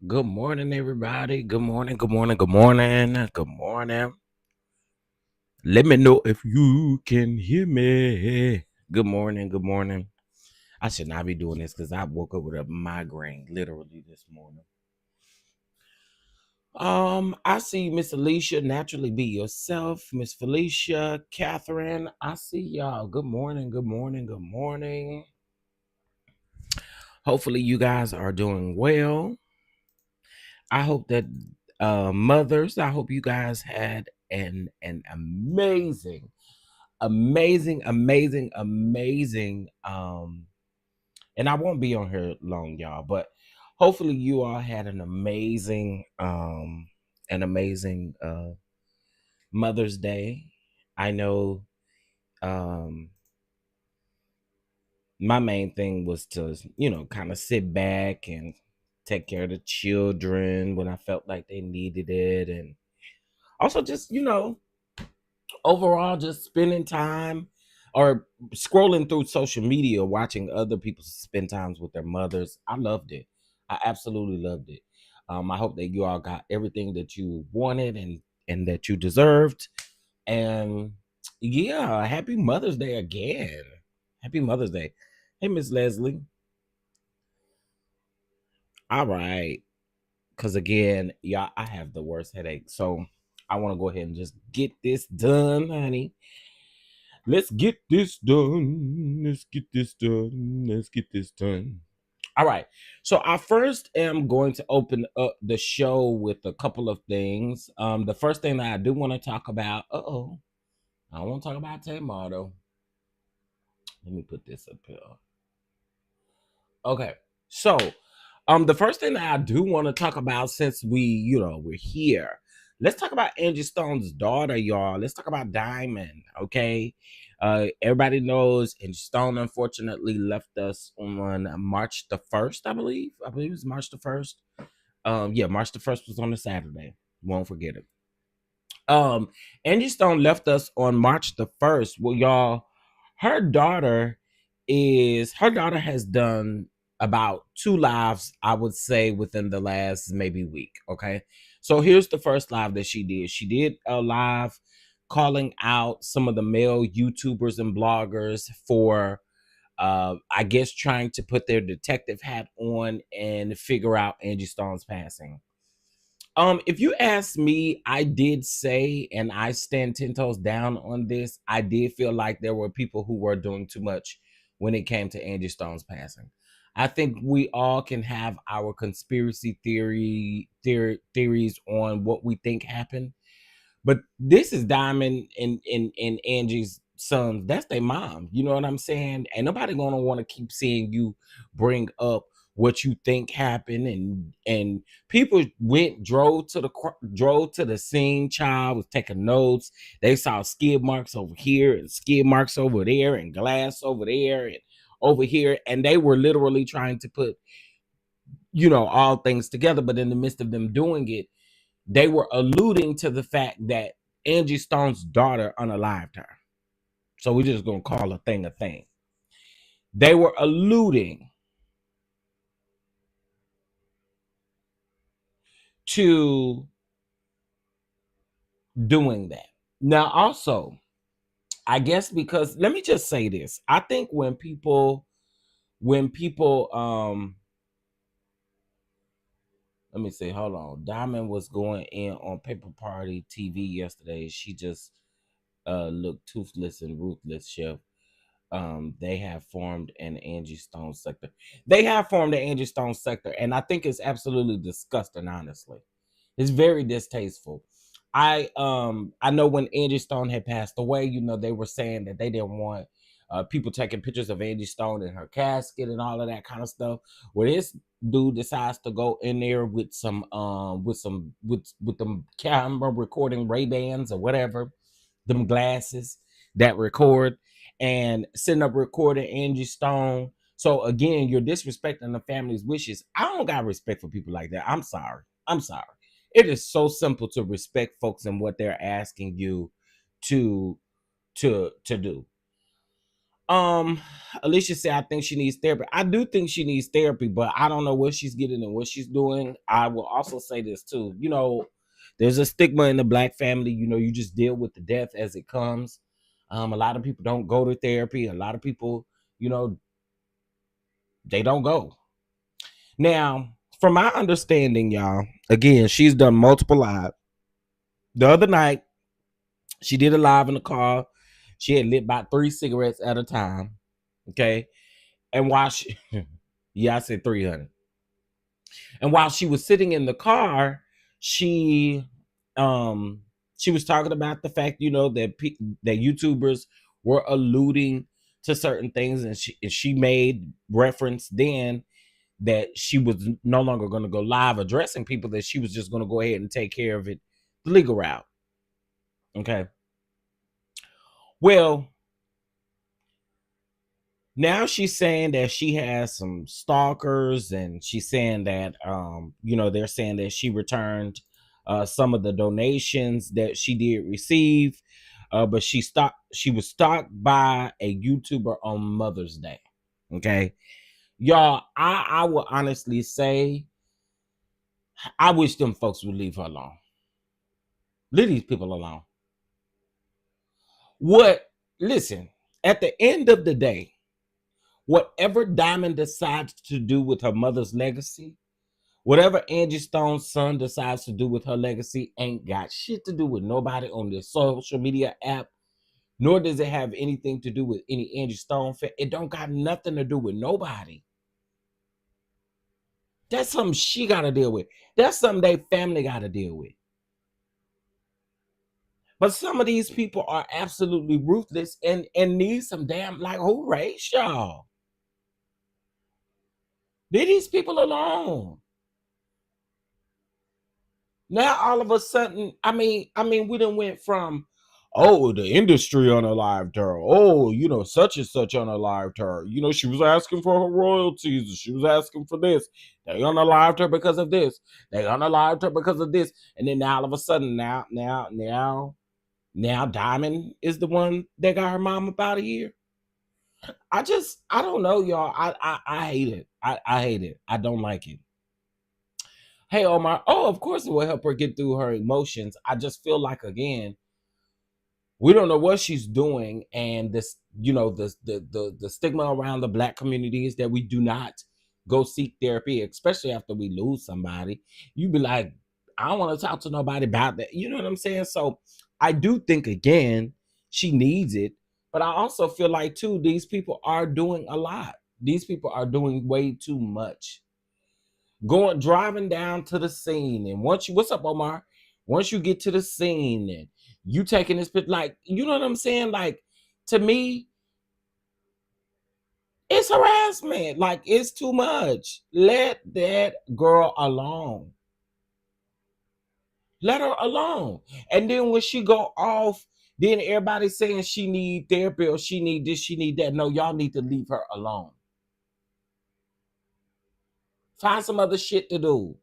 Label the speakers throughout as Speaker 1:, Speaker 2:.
Speaker 1: Good morning, everybody. Good morning, good morning, good morning, good morning. Let me know if you can hear me. Good morning, good morning. I should not be doing this because I woke up with a migraine literally this morning. I see Miss Alicia, naturally be yourself. Miss Felicia, Catherine, I see y'all. Good morning, good morning, good morning. Hopefully, you guys are doing well. I hope that mothers, I hope you guys had an amazing and I won't be on here long, y'all, but hopefully you all had an amazing Mother's Day. I know um my main thing was to, kind of sit back and take care of the children when I felt like they needed it, and also just, overall just spending time or scrolling through social media watching other people spend times with their mothers. I loved it. I absolutely loved it. I hope that you all got everything that you wanted and that you deserved. And yeah, happy Mother's Day again. Happy Mother's Day. Hey, Miss Leslie. All right. Because again, y'all, I have the worst headache. So I want to go ahead and just get this done, honey. Let's get this done. Let's get this done. Let's get this done. All right. So I first am going to open up the show with a couple of things. The first thing that I do want to talk about. I want to talk about Tamar though. Let me put this up here. Okay. So, the first thing that I do want to talk about, since we're here, let's talk about Angie Stone's daughter, y'all. Let's talk about Diamond, okay? Everybody knows Angie Stone unfortunately left us on March the 1st, I believe. I believe it was March the 1st. Yeah, March the 1st was on a Saturday. Won't forget it. Um, Angie Stone left us on March the 1st. Well, y'all, her daughter her daughter has done about two lives, I would say, within the last maybe week. Okay. So here's the first live that she did. She did a live calling out some of the male YouTubers and bloggers for I guess trying to put their detective hat on and figure out Angie Stone's passing. If you ask me, I did say, and I stand 10 toes down on this. I did feel like there were people who were doing too much when it came to Angie Stone's passing. I think we all can have our conspiracy theories on what we think happened, but this is Diamond and Angie's sons. That's their mom. You know what I'm saying? Ain't nobody gonna want to keep seeing you bring up what you think happened, and people drove to the scene. Child was taking notes. They saw skid marks over here and skid marks over there and glass over there and over here, and they were literally trying to put all things together. But in the midst of them doing it, they were alluding to the fact that Angie Stone's daughter unalived her. So we're just gonna call a thing a thing. They were alluding to doing that. Now, also, I guess because let me just say this. I think when people let me see, hold on. Diamond was going in on Paper Party TV yesterday. She just looked toothless and ruthless, chef. They have formed an Angie Stone sector. They have formed an Angie Stone sector, and I think it's absolutely disgusting, honestly. It's very distasteful. I know when Angie Stone had passed away, they were saying that they didn't want people taking pictures of Angie Stone in her casket and all of that kind of stuff. Well, this dude decides to go in there with with them camera recording Ray-Bans or whatever, them glasses that record, and sitting up recording Angie Stone. So again, you're disrespecting the family's wishes. I don't got respect for people like that. I'm sorry. I'm sorry. It is so simple to respect folks and what they're asking you to do. Um, Alicia said, I think she needs therapy. I do think she needs therapy, but I don't know what she's getting and what she's doing. I will also say this too. There's a stigma in the black family. You just deal with the death as it comes. A lot of people don't go to therapy. A lot of people, they don't go. Now, from my understanding, y'all, again, she's done multiple live. The other night, she did a live in the car. She had lit about 3 cigarettes at a time. Okay. And while she, yeah, I said 300. And while she was sitting in the car, she, she was talking about the fact, that YouTubers were alluding to certain things, and she made reference then that she was no longer going to go live addressing people, that she was just going to go ahead and take care of it the legal route. Okay. Well, now she's saying that she has some stalkers, and she's saying that they're saying that she returned some of the donations that she did receive, but she was stalked by a YouTuber on Mother's Day. Okay, y'all, I will honestly say I wish them folks would leave her alone. Leave these people alone. Listen, at the end of the day, whatever Diamond decides to do with her mother's legacy, whatever Angie Stone's son decides to do with her legacy, ain't got shit to do with nobody on this social media app, nor does it have anything to do with any Angie Stone fan. It don't got nothing to do with nobody. That's something she got to deal with. That's something they family got to deal with. But some of these people are absolutely ruthless and need some damn, like, who raised y'all? Leave these people alone. Now all of a sudden, I mean, we done went from, oh, the industry unalived her. Oh, such and such unalived her. She was asking for her royalties. She was asking for this. They unalived her because of this. They unalived her because of this. And then now all of a sudden, now Diamond is the one that got her mom up out of here. I don't know, y'all. I hate it. I hate it. I don't like it. Hey, Omar. Oh, of course it will help her get through her emotions. I just feel like, again, we don't know what she's doing, and this, the stigma around the black community is that we do not go seek therapy, especially after we lose somebody. You be like, I don't want to talk to nobody about that. You know what I'm saying? So I do think, again, she needs it, but I also feel like too, these people are doing a lot. These people are doing way too much. Driving down to the scene, and what's up, Omar? Once you get to the scene and you taking this bit, like, you know what I'm saying? Like, to me, it's harassment. Like, it's too much. Let that girl alone. Let her alone. And then when she go off, then everybody's saying she need therapy, or she need this, she need that. No, y'all need to leave her alone. Find some other shit to do.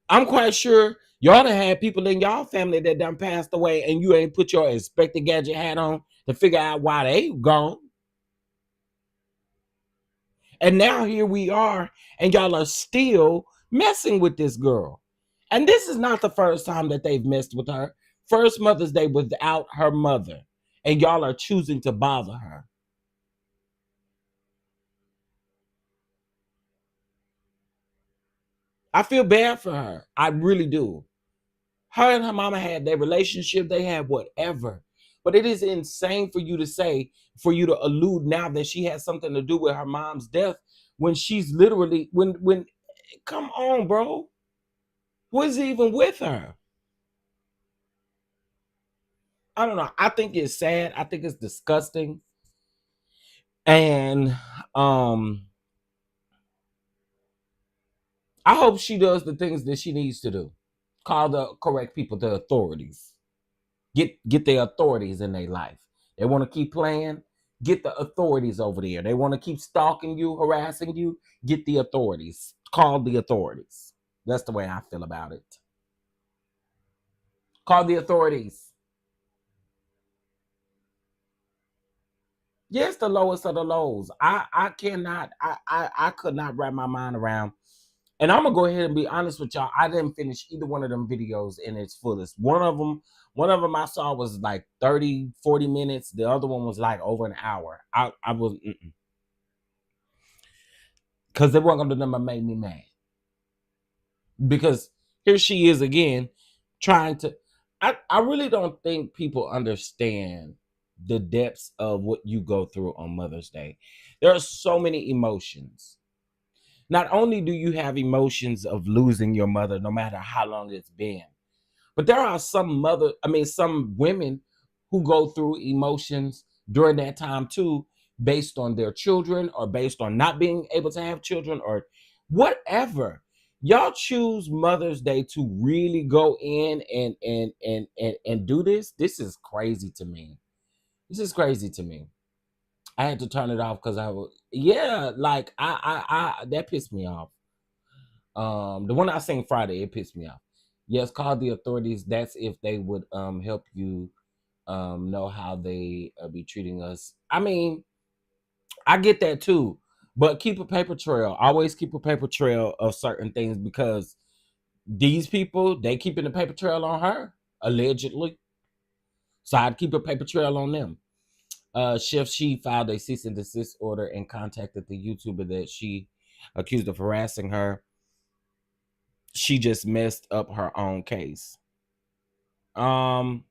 Speaker 1: I'm quite sure y'all done had people in y'all family that done passed away, and you ain't put your Inspector Gadget hat on to figure out why they gone. And now here we are, and y'all are still messing with this girl. And this is not the first time that they've messed with her. First Mother's Day without her mother, and y'all are choosing to bother her. I feel bad for her. I really do. Her and her mama had their relationship, they had whatever. But it is insane for you to say, for you to allude now that she has something to do with her mom's death, when she's literally, when come on, bro. Was even with her? I don't know. I think it's sad. I think it's disgusting. And I hope she does the things that she needs to do. Call the correct people, the authorities. Get the authorities in their life. They want to keep playing, get the authorities over there. They want to keep stalking you, harassing you, get the authorities. Call the authorities. That's the way I feel about it. Call the authorities. Yes, the lowest of the lows. I cannot I could not wrap my mind around. And I'm gonna go ahead and be honest with y'all. I didn't finish either one of them videos in its fullest. One of them I saw was like 30, 40 minutes. The other one was like over an hour. I was because they weren't gonna number made me mad. Because here she is again trying to I really don't think people understand the depths of what you go through on Mother's Day. There are so many emotions. Not only do you have emotions of losing your mother, no matter how long it's been, but there are some women who go through emotions during that time too, based on their children or based on not being able to have children or whatever. Y'all choose Mother's Day to really go in and do this. This is crazy to me. This is crazy to me. I had to turn it off because I was like I that pissed me off. The one I seen Friday, it pissed me off. Yes, call the authorities. That's if they would help you know how they be treating us. I mean, I get that too, but keep a paper trail. Always keep a paper trail of certain things because these people they keeping the paper trail on her allegedly. So I'd keep a paper trail on them. Chef She filed a cease and desist order and contacted the YouTuber that she accused of harassing her. She just messed up her own case. Um,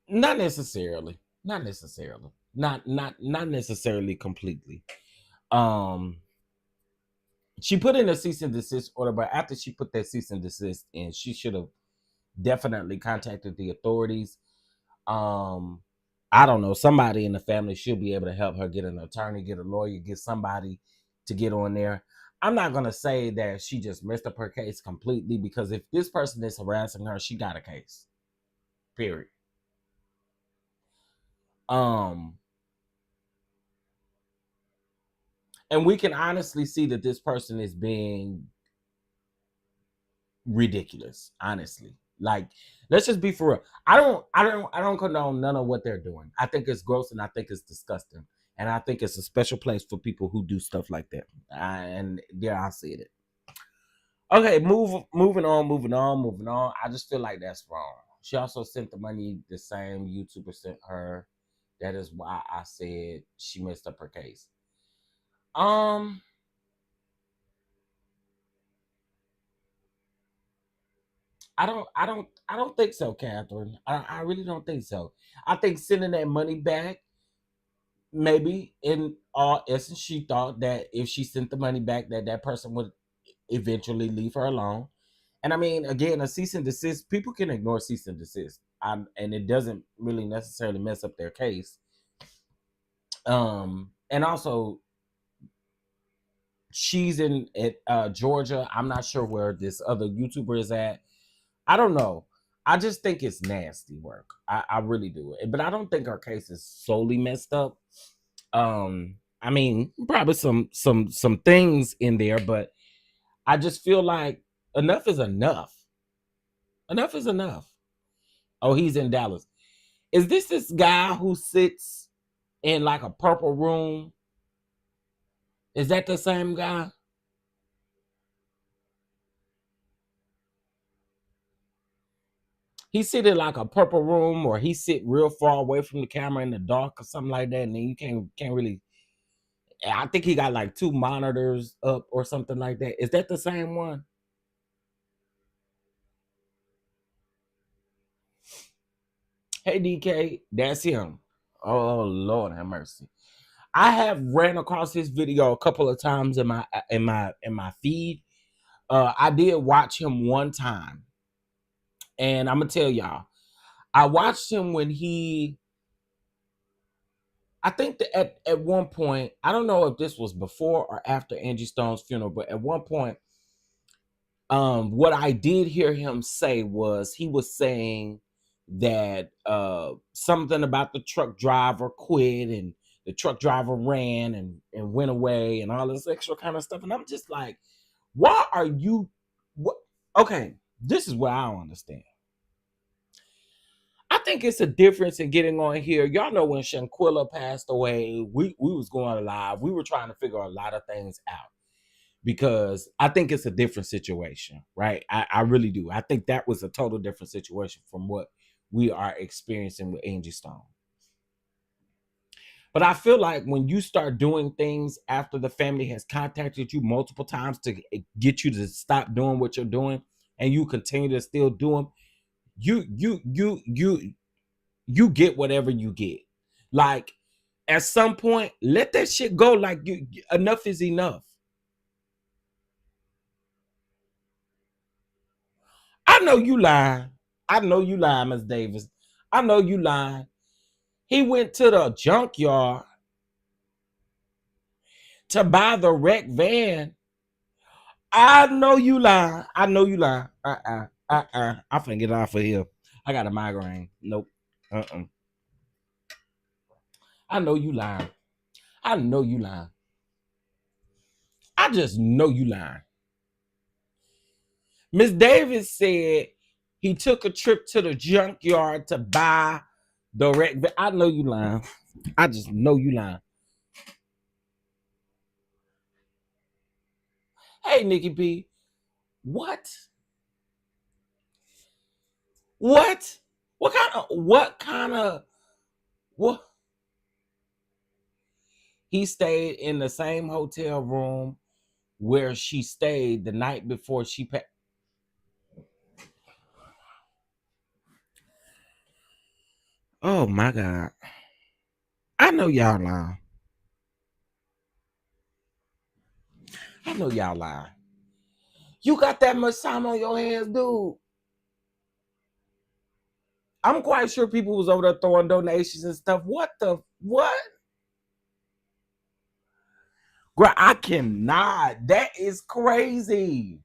Speaker 1: not necessarily. Not necessarily. Not necessarily completely. Um, she put in a cease and desist order, but after she put that cease and desist in, she should have definitely contacted the authorities. Um, I don't know. Somebody in the family should be able to help her get an attorney, get a lawyer, get somebody to get on there. I'm not gonna say that she just messed up her case completely because if this person is harassing her, she got a case. Period. Um, and we can honestly see that this person is being ridiculous. Honestly, like let's just be for real. I don't condone none of what they're doing. I think it's gross and I think it's disgusting. And I think it's a special place for people who do stuff like that. And yeah, I see it. Okay, moving on. I just feel like that's wrong. She also sent the money the same YouTuber sent her. That is why I said she messed up her case. Um, I don't think so, Catherine. I really don't think so. I think sending that money back, maybe in all essence, she thought that if she sent the money back, that that person would eventually leave her alone. And I mean, again, a cease and desist, people can ignore cease and desist, and it doesn't really necessarily mess up their case. And also, she's in Georgia. I'm not sure where this other YouTuber is at. I don't know. I just think it's nasty work. I really do. But I don't think her case is solely messed up. I mean, probably some things in there, but I just feel like enough is enough. Enough is enough. Oh, he's in Dallas. Is this guy who sits in like a purple room? Is that the same guy? He sit in like a purple room, or he sit real far away from the camera in the dark or something like that, and then you can't really. I think he got like two monitors up or something like that. Is that the same one? Hey DK, that's him. Oh Lord have mercy. I have ran across his video a couple of times in my feed. I did watch him one time, and I'm gonna tell y'all, I watched him when he. I think that at one point, I don't know if this was before or after Angie Stone's funeral, but at one point, what I did hear him say was he was saying that something about the truck driver quit and the truck driver ran and went away and all this extra kind of stuff. And I'm just like, why are you what okay, this is what I don't understand. think it's a difference in getting on here. Y'all know when Shanquilla passed away, we was going live. We were trying to figure a lot of things out because I think it's a different situation, right? I really do. I think that was a total different situation from what we are experiencing with Angie Stone. But I feel like when you start doing things after the family has contacted you multiple times to get you to stop doing what you're doing, and you continue to still do them, you get whatever you get. Like at some point, let that shit go. Like enough is enough. I know you lying. I know you lying, Miss Davis. I know you lying. He went to the junkyard to buy the wrecked van. I know you lying. I know you lying. I'm finna get off of here. I got a migraine. Nope. I know you lying. I know you lying. I just know you lying. Miss Davis said he took a trip to the junkyard to buy the wreck. I know you lying. I just know you lying. Hey, Nikki P. What? What? What kind of what? He stayed in the same hotel room where she stayed the night before she passed. Oh my God. I know y'all lying. I know y'all lying. You got that much time on your hands, dude. I'm quite sure people was over there throwing donations and stuff. What? Girl, I cannot. That is crazy.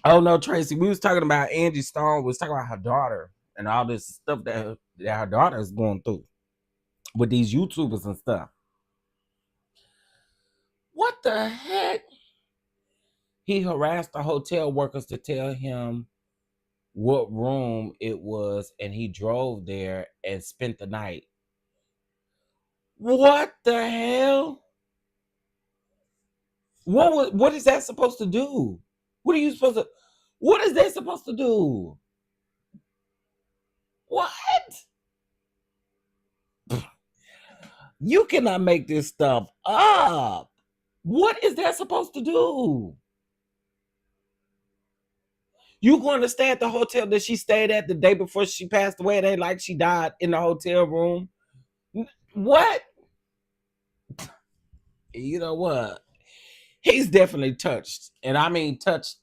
Speaker 1: Oh no, Tracy. We was talking about Angie Stone. We was talking about her daughter and all this stuff that her daughter is going through with these YouTubers and stuff. What the heck? He harassed the hotel workers to tell him what room it was, and he drove there and spent the night. What the hell? What is that supposed to do? What is that supposed to do? What? You cannot make this stuff up. What is that supposed to do? You going to stay at the hotel that she stayed at the day before she passed away? It ain't like she died in the hotel room. What? You know what? He's definitely touched. And I mean touched.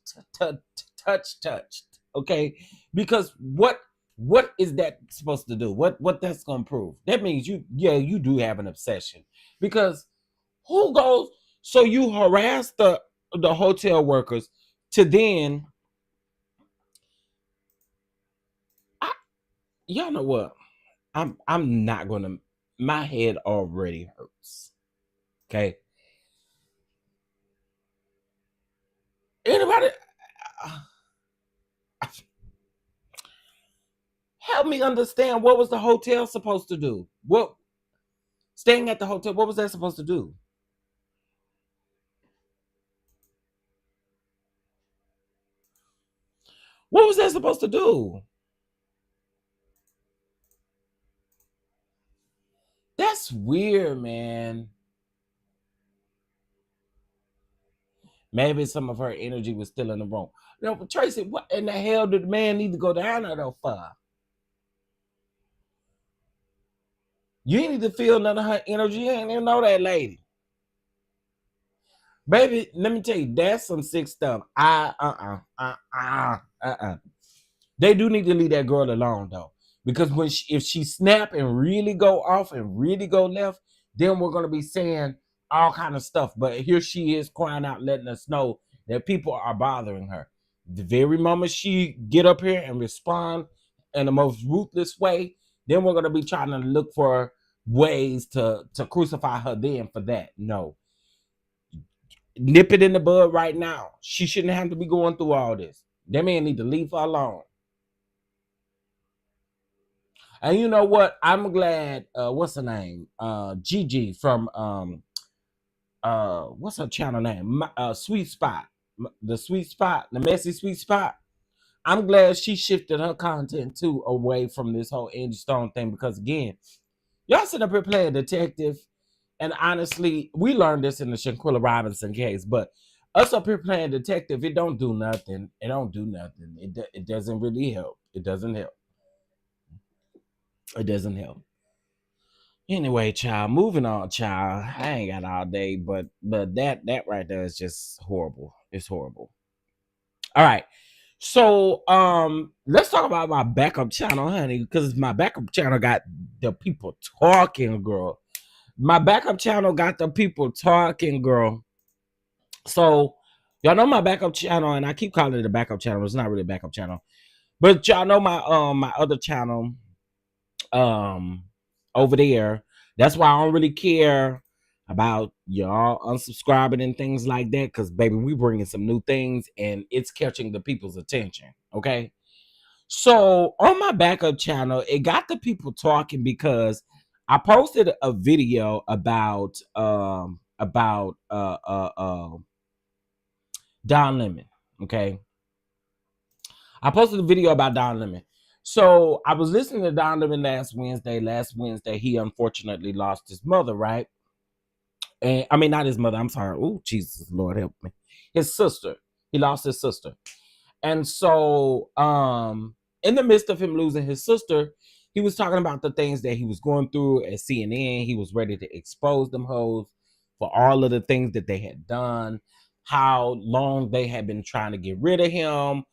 Speaker 1: Okay? Because what is that supposed to do? What that's gonna prove? That means you do have an obsession. Because who goes, so you harass the hotel workers to then y'all know what? I'm not gonna, my head already hurts. Okay. Anybody help me understand, what was the hotel supposed to do? What, staying at the hotel, what was that supposed to do? What was that supposed to do? That's weird, man. Maybe some of her energy was still in the room. No, but Tracy, what in the hell did the man need to go down there though for? You need to feel none of her energy. You ain't even know that lady. Baby, let me tell you, that's some sick stuff. They do need to leave that girl alone though. Because if she snap and really go off and really go left, then we're gonna be saying all kind of stuff. But here she is crying out, letting us know that people are bothering her. The very moment she get up here and respond in the most ruthless way, then we're gonna be trying to look for ways to crucify her then for that. No. Nip it in the bud right now. She shouldn't have to be going through all this. That man need to leave her alone. And you know what? I'm glad. What's her name? Gigi from what's her channel name? Sweet Spot, the Sweet Spot, the Messy Sweet Spot. I'm glad she shifted her content too away from this whole Angie Stone thing because again, y'all sit up here playing detective, and honestly, we learned this in the Shanquilla Robinson case, but us up here playing detective, it don't do nothing. It don't do nothing. It doesn't really help. It doesn't help. It doesn't help. Anyway, child, moving on, child. I ain't got all day, but that right there is just horrible. It's horrible. All right. So let's talk about my backup channel, honey, because my backup channel got the people talking, girl. My backup channel got the people talking, girl. So y'all know my backup channel, and I keep calling it a backup channel. It's not really a backup channel. But y'all know my other channel over there. That's why I don't really care about y'all unsubscribing and things like that, because baby, we bringing some new things and it's catching the people's attention. Okay, so on my backup channel, it got the people talking because I posted a video about Don Lemon. Okay, I posted a video about Don Lemon. So I was listening to Don Lemon last Wednesday. Last Wednesday, he unfortunately lost his mother, right? And I mean, not his mother. I'm sorry. Oh, Jesus, Lord help me. His sister. He lost his sister. And so, in the midst of him losing his sister, he was talking about the things that he was going through at CNN. He was ready to expose them hoes for all of the things that they had done, how long they had been trying to get rid of him,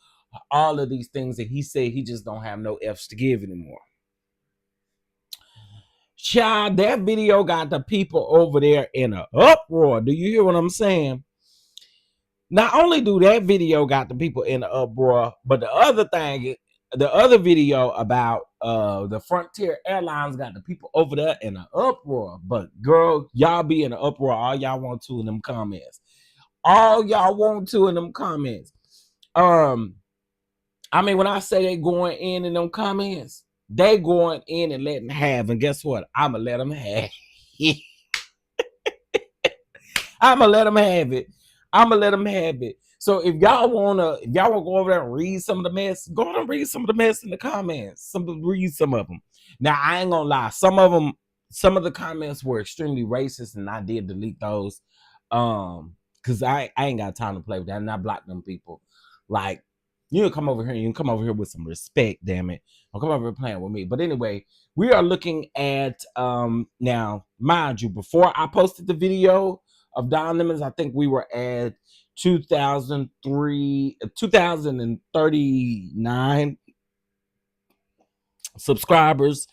Speaker 1: all of these things that he said he just don't have no F's to give anymore. Child, that video got the people over there in an uproar. Do you hear what I'm saying? Not only do that video got the people in an uproar, but the other video about the Frontier Airlines got the people over there in an uproar. But girl, y'all be in an uproar all y'all want to in them comments. All y'all want to in them comments. I mean, when I say they going in them comments, they going in and letting have. And guess what? I'ma let them have. I'ma let them have it. I'ma let them have it. So if y'all wanna go over there and read some of the mess, go on and read some of the mess in the comments. Read some of them. Now I ain't gonna lie, some of the comments were extremely racist, and I did delete those. Because I ain't got time to play with that, and I blocked them people. Like, you can come over here and you can come over here with some respect, damn it. Don't come over here playing with me. But anyway, we are looking at now, mind you, before I posted the video of Don Lemons, I think we were at 2039 subscribers.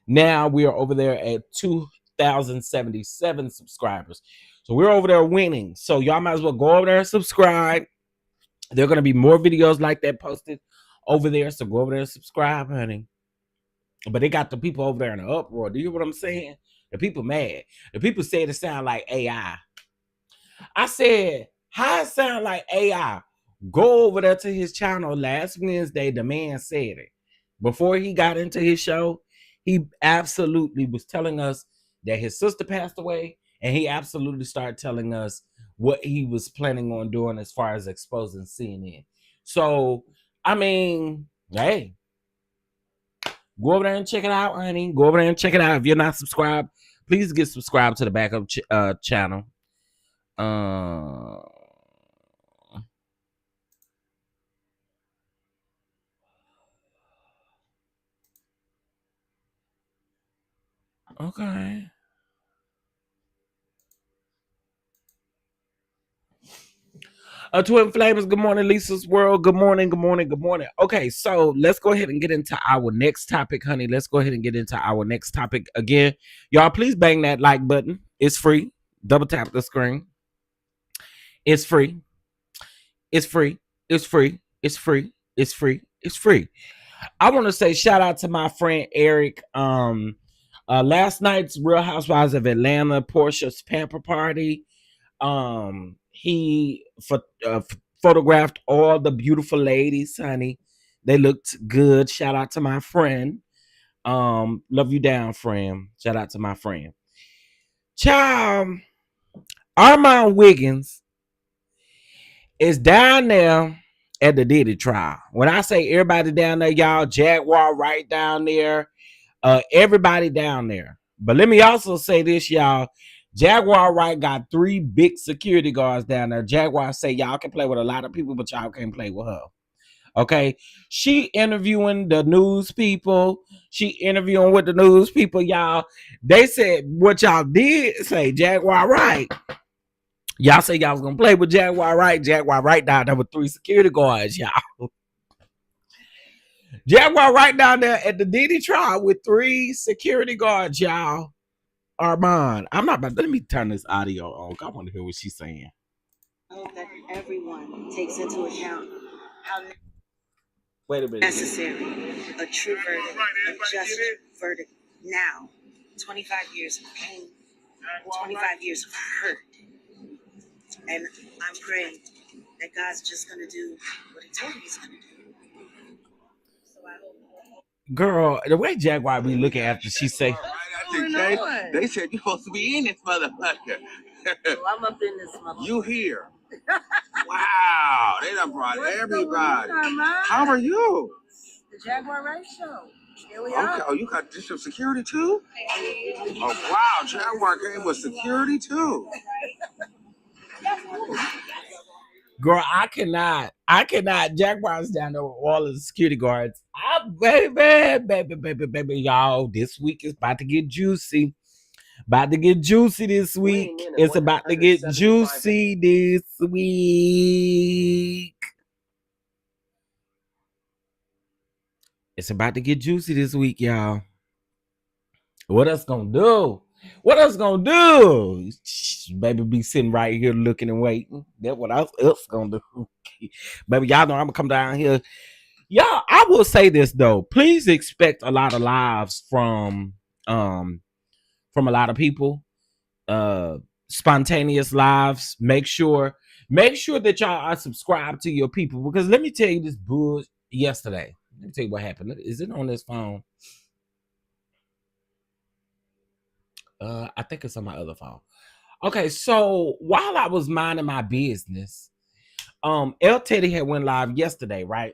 Speaker 1: Now we are over there at 2077 subscribers. So we're over there winning. So y'all might as well go over there and subscribe. There are going to be more videos like that posted over there. So go over there and subscribe, honey. But they got the people over there in an uproar. Do you hear what I'm saying? The people mad. The people said it sound like AI. I said, how it sound like AI? Go over there to his channel last Wednesday. The man said it. Before he got into his show, he absolutely was telling us that his sister passed away. And he absolutely started telling us what he was planning on doing as far as exposing CNN. So, I mean, hey, go over there and check it out, honey. Go over there and check it out. If you're not subscribed, please get subscribed to the backup channel. Okay. Twin Flames, good morning, Lisa's World. Good morning, good morning, good morning. Okay, so let's go ahead and get into our next topic, honey. Let's go ahead and get into our next topic. Again, y'all, please bang that like button. It's free. Double tap the screen. It's free. It's free. It's free. It's free. It's free. It's free. I want to say shout out to my friend Eric. Last night's Real Housewives of Atlanta, Porsha's pamper party. He photographed all the beautiful ladies, honey. They looked good. Shout out to my friend. Love you down, friend. Shout out to my friend. Child, Armand Wiggins is down there at the Diddy trial. When I say everybody down there, y'all, Jaguar right down there, everybody down there. But let me also say this, y'all. Jaguar Wright got 3 big security guards down there. Jaguar say y'all can play with a lot of people, but y'all can't play with her. Okay. She interviewing the news people. She interviewing with the news people, y'all. They said what y'all did say, Jaguar Wright. Y'all say y'all was gonna play with Jaguar Wright. Jaguar Wright down there with 3 security guards, y'all. Jaguar Wright down there at the Diddy trial with 3 security guards, y'all. Armand, I'm not about. Let me turn this audio on. I want to hear what she's saying.
Speaker 2: I hope that everyone takes into account how
Speaker 1: Wait a minute.
Speaker 2: necessary a true verdict, a just verdict now. 25 years of pain, 25 years of hurt. And I'm praying that God's just going to do what he told me he's going to do. So I hope.
Speaker 1: Girl, the way Jaguar be looking after she say,
Speaker 3: they said you're supposed to be in this motherfucker.
Speaker 2: So I'm up in this motherfucker.
Speaker 3: You here. Wow, they done brought everybody. How are you?
Speaker 2: The Jaguar Wright Show. Here we
Speaker 3: Okay.
Speaker 2: are.
Speaker 3: Oh, you got district security too? Oh, wow. Jaguar came with security too.
Speaker 1: girl, I cannot. Jaguar's down there with all of the security guards. Baby, y'all. This week is about to get juicy. About to get juicy this week. It's about to get juicy this week. It's about to get juicy this week, y'all. What else gonna do? What else gonna do? Baby be sitting right here looking and waiting. That's what else gonna do. Baby, y'all know I'm gonna come down here. Y'all, I will say this though. Please expect a lot of lives from a lot of people. Spontaneous lives. Make sure that y'all are subscribed to your people. Because let me tell you this bull yesterday. Let me tell you what happened. Is it on this phone? I think it's on my other phone. Okay, so while I was minding my business, El Teddy had went live yesterday, right?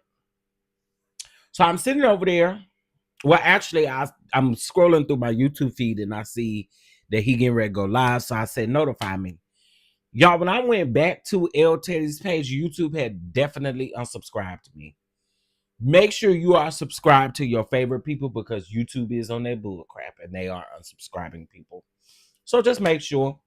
Speaker 1: So I'm sitting over there. Well, actually, I'm scrolling through my YouTube feed and I see that he getting ready to go live. So I said, notify me. Y'all, when I went back to El Teddy's page, YouTube had definitely unsubscribed to me. Make sure you are subscribed to your favorite people because YouTube is on their bullcrap and they are unsubscribing people. So just make sure.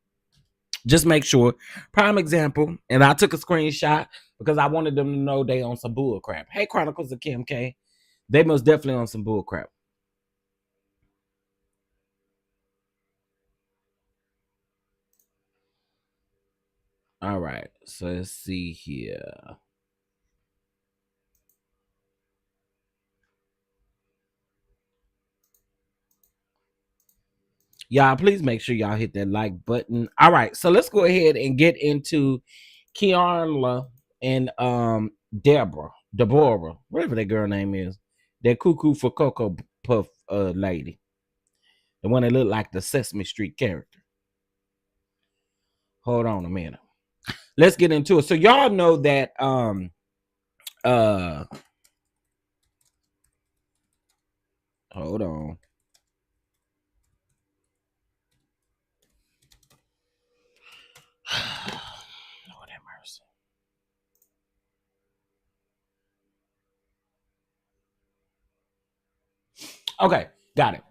Speaker 1: Prime example, and I took a screenshot because I wanted them to know they on some bullcrap. Hey, Chronicles of Kim K. They most definitely on some bullcrap. All right, so let's see here. Y'all, please make sure y'all hit that like button. All right, so let's go ahead and get into Kierrna and Debroah, whatever that girl name is. That cuckoo for Cocoa Puff lady. The one that looked like the Sesame Street character. Hold on a minute. Let's get into it. So y'all know that hold on. Lord have mercy. Okay, got it.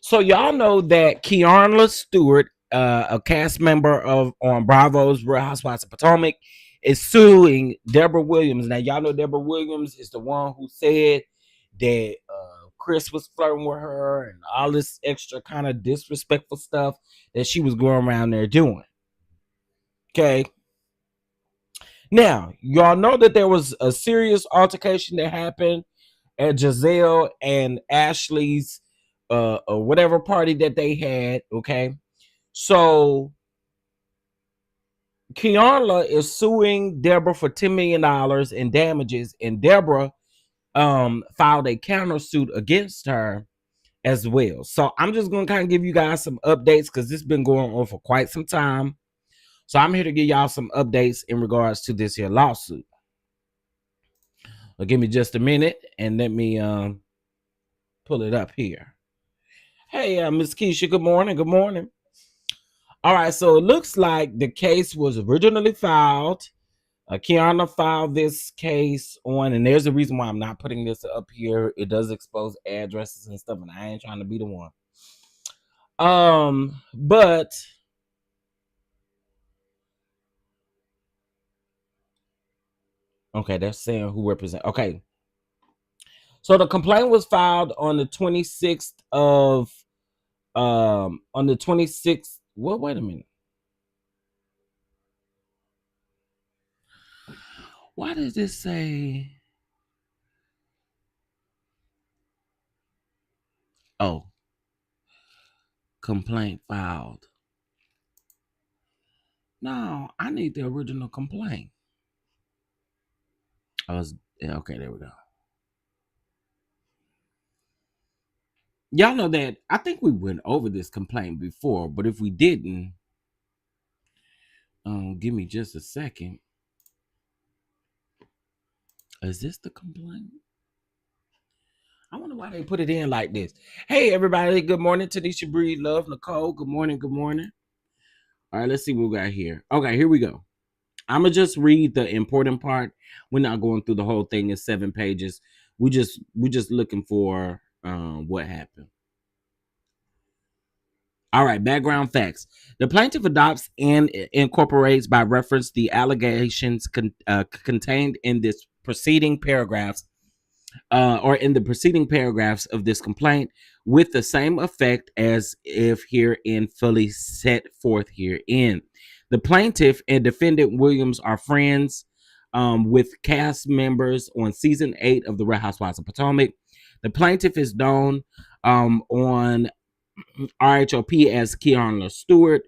Speaker 1: So y'all know that Kierrna Stewart, a cast member on Bravo's Real Housewives of Potomac, is suing Debroah Williams. Now y'all know Debroah Williams is the one who said that Chris was flirting with her and all this extra kind of disrespectful stuff that she was going around there doing. Okay. Now, y'all know that there was a serious altercation that happened at Giselle and Ashley's or whatever party that they had. Okay. So Kierrna is suing Debroah for $10 million in damages, and Debroah filed a countersuit against her as well. So I'm just going to kind of give you guys some updates because this has been going on for quite some time. So I'm here to give y'all some updates in regards to this here lawsuit. Well, give me just a minute and let me pull it up here. Hey, Miss Keisha, good morning. Good morning. All right, so it looks like the case was originally filed. Kierrna filed this case on, and there's a reason why I'm not putting this up here. It does expose addresses and stuff, and I ain't trying to be the one. But okay, they're saying who represent. Okay, so the complaint was filed on the 26th of on the 26th. Well, wait a minute. Why does this say? Oh, complaint filed. No, I need the original complaint. Okay, there we go. Y'all know that I think we went over this complaint before, but if we didn't, give me just a second. Is this the complaint? I wonder why they put it in like this. Hey, everybody. Good morning. Tanisha, Breed, Love, Nicole. Good morning. Good morning. All right, let's see what we got here. Okay, here we go. I'm going to just read the important part. We're not going through the whole thing in 7 pages. We're just looking for what happened. All right, background facts. The plaintiff adopts and incorporates by reference the allegations contained in this preceding paragraphs or in the preceding paragraphs of this complaint with the same effect as if herein fully set forth herein. The plaintiff and defendant Williams are friends with cast members on season 8 of The Real Housewives of Potomac. The plaintiff is known on RHOP as Kierrna Stewart.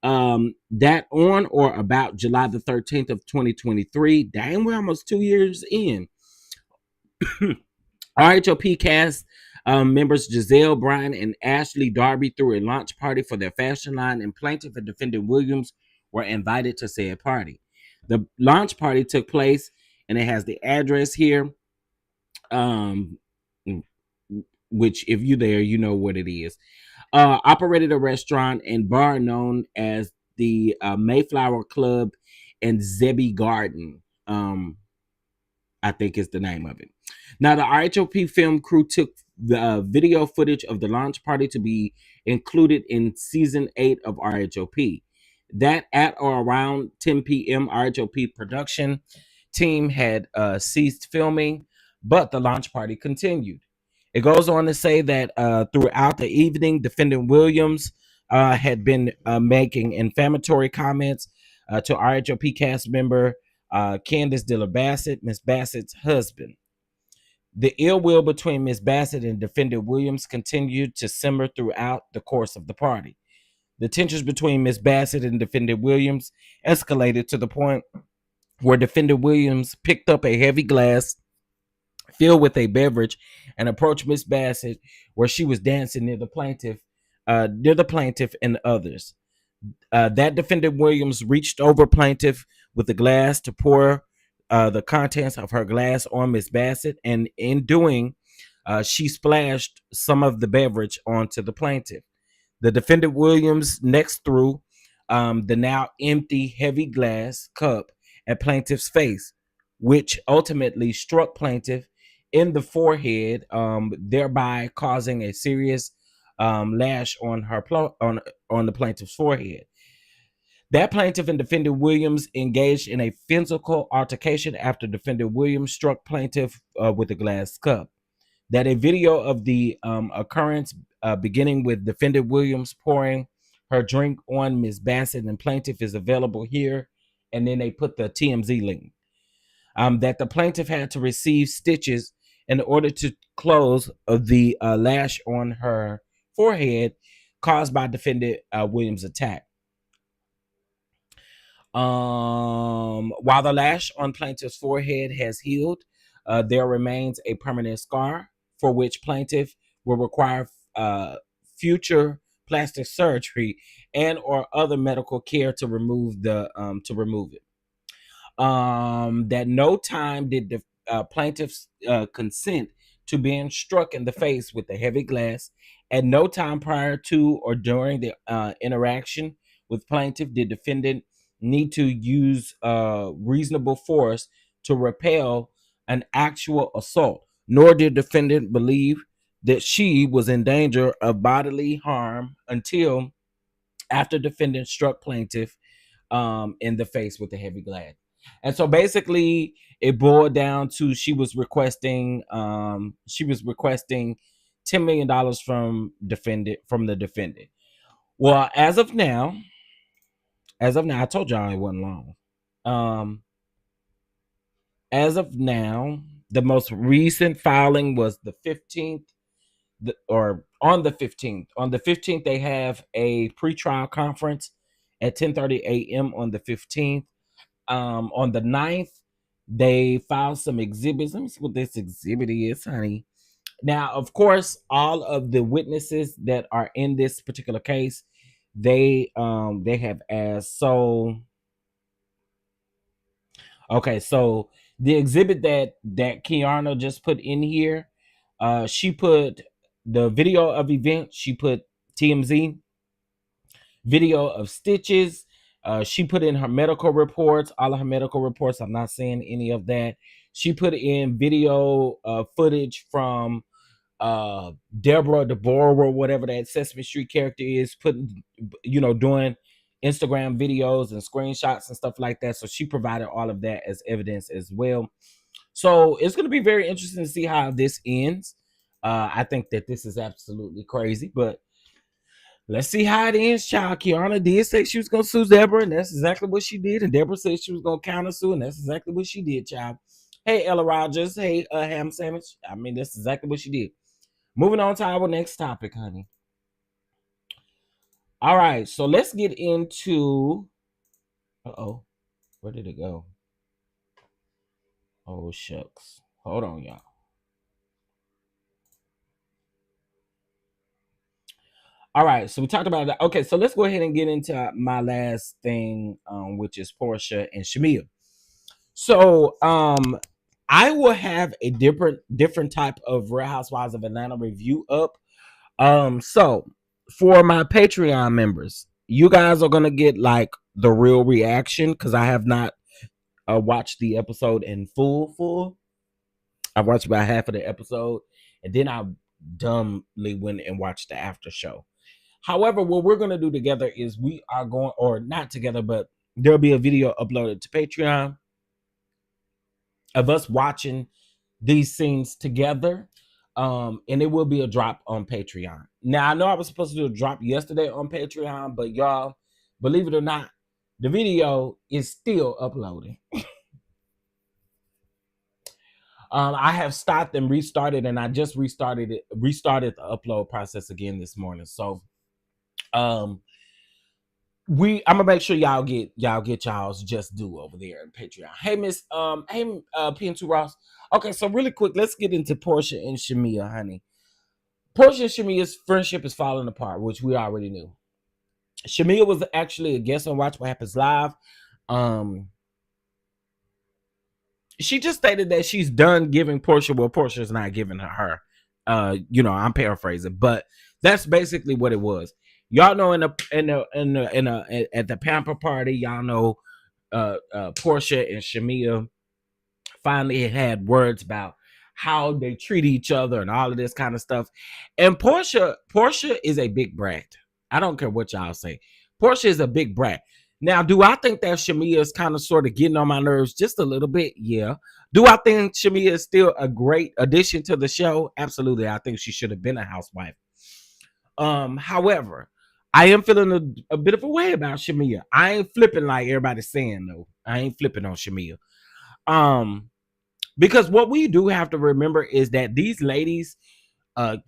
Speaker 1: That on or about July the 13th of 2023. Dang, we're almost 2 years in. RHOP cast members Giselle, Brian, and Ashley Darby threw a launch party for their fashion line, and plaintiff and defendant Williams were invited to said party. The launch party took place, and it has the address here, which if you're there, you know what it is. Operated a restaurant and bar known as the Mayflower Club and Zebby Garden. I think is the name of it. Now, the RHOP film crew took the video footage of the launch party to be included in season 8 of RHOP. That at or around 10 p.m., RHOP production team had ceased filming, but the launch party continued. It goes on to say that throughout the evening, defendant Williams had been making inflammatory comments to RHOP cast member Candace Diller Bassett, Miss Bassett's husband. The ill will between Miss Bassett and defendant Williams continued to simmer throughout the course of the party. The tensions between Miss Bassett and defendant Williams escalated to the point where defendant Williams picked up a heavy glass filled with a beverage and approached Miss Bassett where she was dancing near the plaintiff and others. That defendant Williams reached over plaintiff with the glass to pour the contents of her glass on Miss Bassett, and in doing, she splashed some of the beverage onto the plaintiff. The defendant Williams next threw the now empty heavy glass cup at plaintiff's face, which ultimately struck plaintiff in the forehead, thereby causing a serious lash on the plaintiff's forehead. That plaintiff and defendant Williams engaged in a physical altercation after defendant Williams struck plaintiff with a glass cup. That a video of the occurrence beginning with defendant Williams pouring her drink on Ms. Bassett and plaintiff is available here, and then they put the TMZ link. That the plaintiff had to receive stitches in order to close the lash on her forehead caused by defendant Williams' attack. While the lash on plaintiff's forehead has healed, there remains a permanent scar for which plaintiff will require future plastic surgery and or other medical care to remove it. That no time did the plaintiffs consent to being struck in the face with a heavy glass. At no time prior to or during the interaction with plaintiff did defendant need to use reasonable force to repel an actual assault, nor did defendant believe that she was in danger of bodily harm until after defendant struck plaintiff in the face with a heavy glass. And so basically it boiled down to she was requesting $10 million from the defendant. Well, as of now, I told y'all it wasn't long. As of now, the most recent filing was the 15th, or on the 15th. On the 15th, they have a pretrial conference at 10:30 a.m. on the 15th. On the 9th, they filed some exhibits. Let me see what this exhibit is, honey. Now, of course, all of the witnesses that are in this particular case, they have asked. So, okay, so the exhibit that Kierrna just put in here, she put the video of events. She put TMZ video of stitches. She put in her medical reports, all of her medical reports. I'm not saying any of that. She put in video footage from Debroah, whatever that Sesame Street character is, putting, doing Instagram videos and screenshots and stuff like that. So she provided all of that as evidence as well. So it's going to be very interesting to see how this ends. I think that this is absolutely crazy, but let's see how it ends, child. Kierrna did say she was going to sue Deborah, and that's exactly what she did. And Deborah said she was going to counter sue, and that's exactly what she did, child. Hey, Ella Rogers. Hey, Ham Sandwich. I mean, that's exactly what she did. Moving on to our next topic, honey. All right, so let's get into... Uh-oh. Where did it go? Oh, shucks. Hold on, y'all. All right, so we talked about that. Okay, so let's go ahead and get into my last thing, which is Porsha and Shmia. So, I will have a different type of Real Housewives of Atlanta review up. So for my Patreon members, you guys are gonna get like the real reaction because I have not watched the episode in full. I watched about half of the episode, and then I dumbly went and watched the after show. However, what we're gonna do together is we are going, or not together, but there'll be a video uploaded to Patreon of us watching these scenes together. And it will be a drop on Patreon. Now, I know I was supposed to do a drop yesterday on Patreon, but y'all, believe it or not, the video is still uploading. I have stopped and restarted, and I just restarted the upload process again this morning. So, I'm gonna make sure y'all get y'all's just due over there in Patreon. Hey, Miss PN2 Ross. Okay, so really quick, let's get into Porsha and Shmia, honey. Porsha and Shmia's friendship is falling apart, which we already knew. Shmia was actually a guest on Watch What Happens Live. She just stated that she's done giving Porsha what Portia's not giving her. I'm paraphrasing, but that's basically what it was. Y'all know at the pamper party, y'all know Porsha and Shmia finally had words about how they treat each other and all of this kind of stuff. And Porsha is a big brat. I don't care what y'all say. Porsha is a big brat. Now, do I think that Shmia is kind of sort of getting on my nerves just a little bit? Yeah. Do I think Shmia is still a great addition to the show? Absolutely. I think she should have been a housewife. However, I am feeling a bit of a way about Shmia. I ain't flipping like everybody's saying, though. I ain't flipping on Shmia. Because what we do have to remember is that these ladies,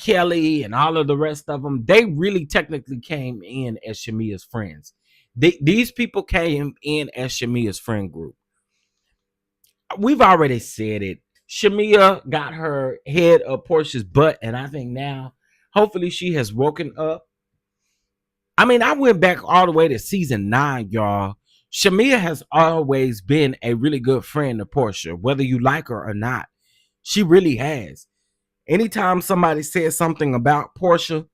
Speaker 1: Kelly and all of the rest of them, they really technically came in as Shamia's friends. These people came in as Shamia's friend group. We've already said it. Shmia got her head up Portia's butt, and I think now Hopefully she has woken up. I mean, I went back all the way to season 9, y'all. Shmia has always been a really good friend to Porsha, whether you like her or not. She really has. Anytime somebody says something about Porsha,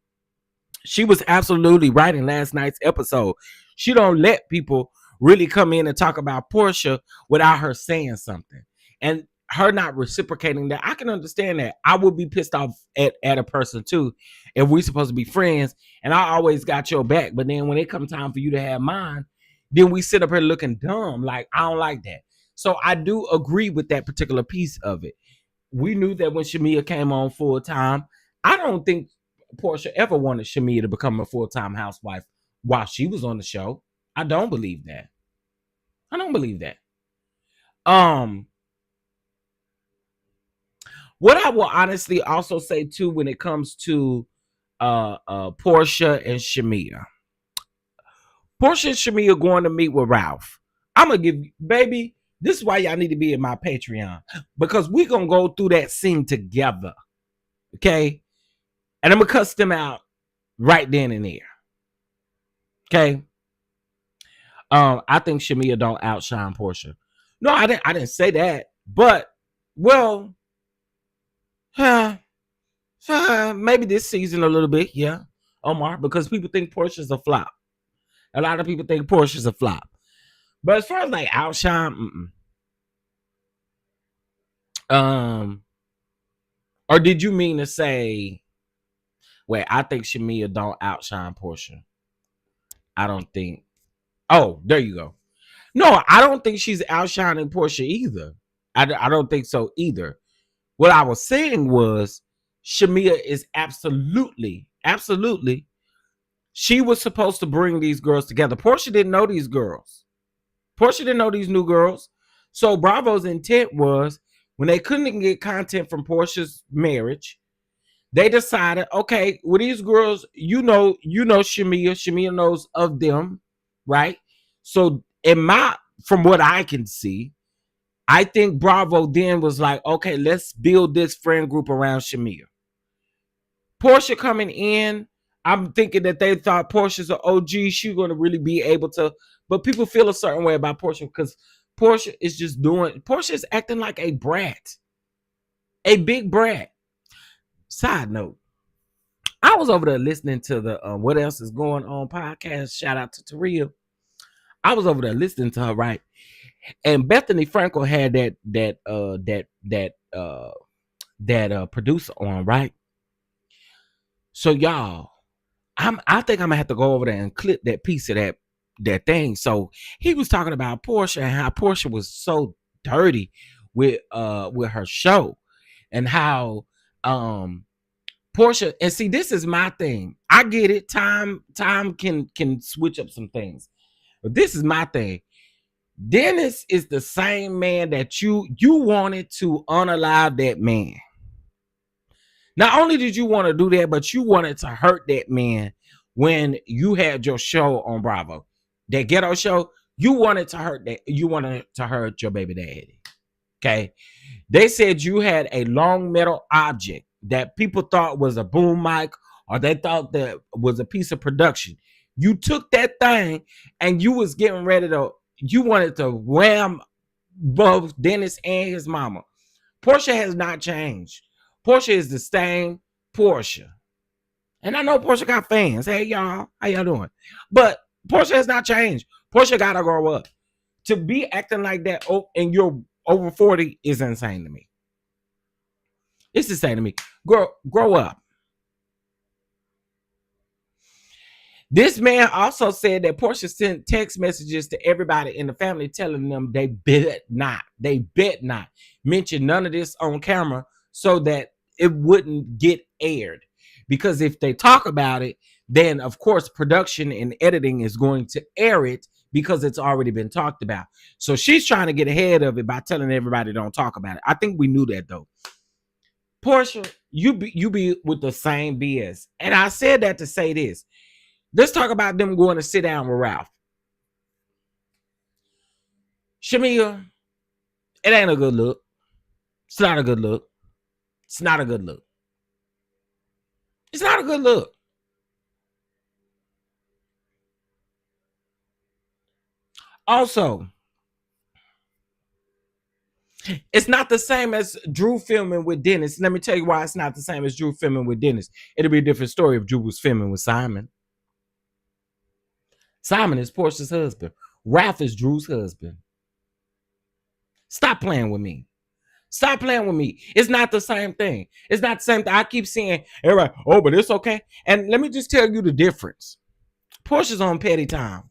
Speaker 1: she was absolutely right in last night's episode. She don't let people really come in and talk about Porsha without her saying something. And her not reciprocating that, I can understand that. I would be pissed off at a person too if we supposed to be friends and I always got your back. But then when it comes time for you to have mine, then we sit up here looking dumb. Like, I don't like that. So I do agree with that particular piece of it. We knew that when Shmia came on full time. I don't think Porsha ever wanted Shmia to become a full-time housewife while she was on the show. I don't believe that. I don't believe that. What I will honestly also say too when it comes to Porsha and Shmia. Porsha and Shmia going to meet with Ralph. I'm gonna give you, baby, this is why y'all need to be in my Patreon. Because we're gonna go through that scene together. Okay? And I'm gonna cuss them out right then and there. Okay. I think Shmia don't outshine Porsha. No, I didn't say that. But well, maybe this season a little bit, yeah, Omar, because people think Portia's a flop. A lot of people think Portia's a flop. But as far as like outshine, or did you mean to say, wait, I think Shmia don't outshine Porsha? I don't think. Oh, there you go. No, I don't think she's outshining Porsha either. I don't think so either. What I was saying was Shmia is absolutely, she was supposed to bring these girls together. Porsha didn't know these girls. Porsha didn't know these new girls. So Bravo's intent was when they couldn't get content from Porsha's marriage, they decided, okay, with these girls, Shmia knows of them, right? So from what I can see, I think Bravo then was like, okay, let's build this friend group around Shmia. Porsha coming in, I'm thinking that they thought Porsha's an OG. She's going to really be able to, but people feel a certain way about Porsha because Porsha is acting like a brat, a big brat. Side note, I was over there listening to the What Else Is Going On podcast. Shout out to Taria. I was over there listening to her, right? And Bethany Frankel had that producer on, right? So y'all, I think I'm gonna have to go over there and clip that piece of that thing. So he was talking about Porsha and how Porsha was so dirty with her show and how Porsha, and see, this is my thing. I get it. Time can switch up some things. But this is my thing. Dennis is the same man that you wanted to unalive that man. Not only did you want to do that, but you wanted to hurt that man when you had your show on Bravo. That ghetto show, you wanted to hurt that. You wanted to hurt your baby daddy. Okay. They said you had a long metal object that people thought was a boom mic or they thought that was a piece of production. You took that thing and you was getting ready to, you wanted to wham both Dennis and his mama. Porsha has not changed. Porsha is the same Porsha. And I know Porsha got fans. Hey, y'all, how y'all doing? But Porsha has not changed. Porsha got to grow up. To be acting like that and you're over 40 is insane to me. It's insane to me. Grow up. This man also said that Porsha sent text messages to everybody in the family telling them they bet not mention none of this on camera so that it wouldn't get aired. Because if they talk about it, then of course production and editing is going to air it because it's already been talked about. So she's trying to get ahead of it by telling everybody don't talk about it. I think we knew that though. Porsha, you be with the same BS. And I said that to say this. Let's talk about them going to sit down with Ralph. Shmia, it ain't a good look. It's not a good look. It's not a good look. It's not a good look. Also, it's not the same as Drew filming with Dennis. Let me tell you why it's not the same as Drew filming with Dennis. It'll be a different story if Drew was filming with Simon. Simon is Porsha's husband. Ralph is Drew's husband. Stop playing with me. Stop playing with me. It's not the same thing. It's not the same thing. I keep seeing everybody, oh, but it's okay. And let me just tell you the difference. Porsha's on petty time.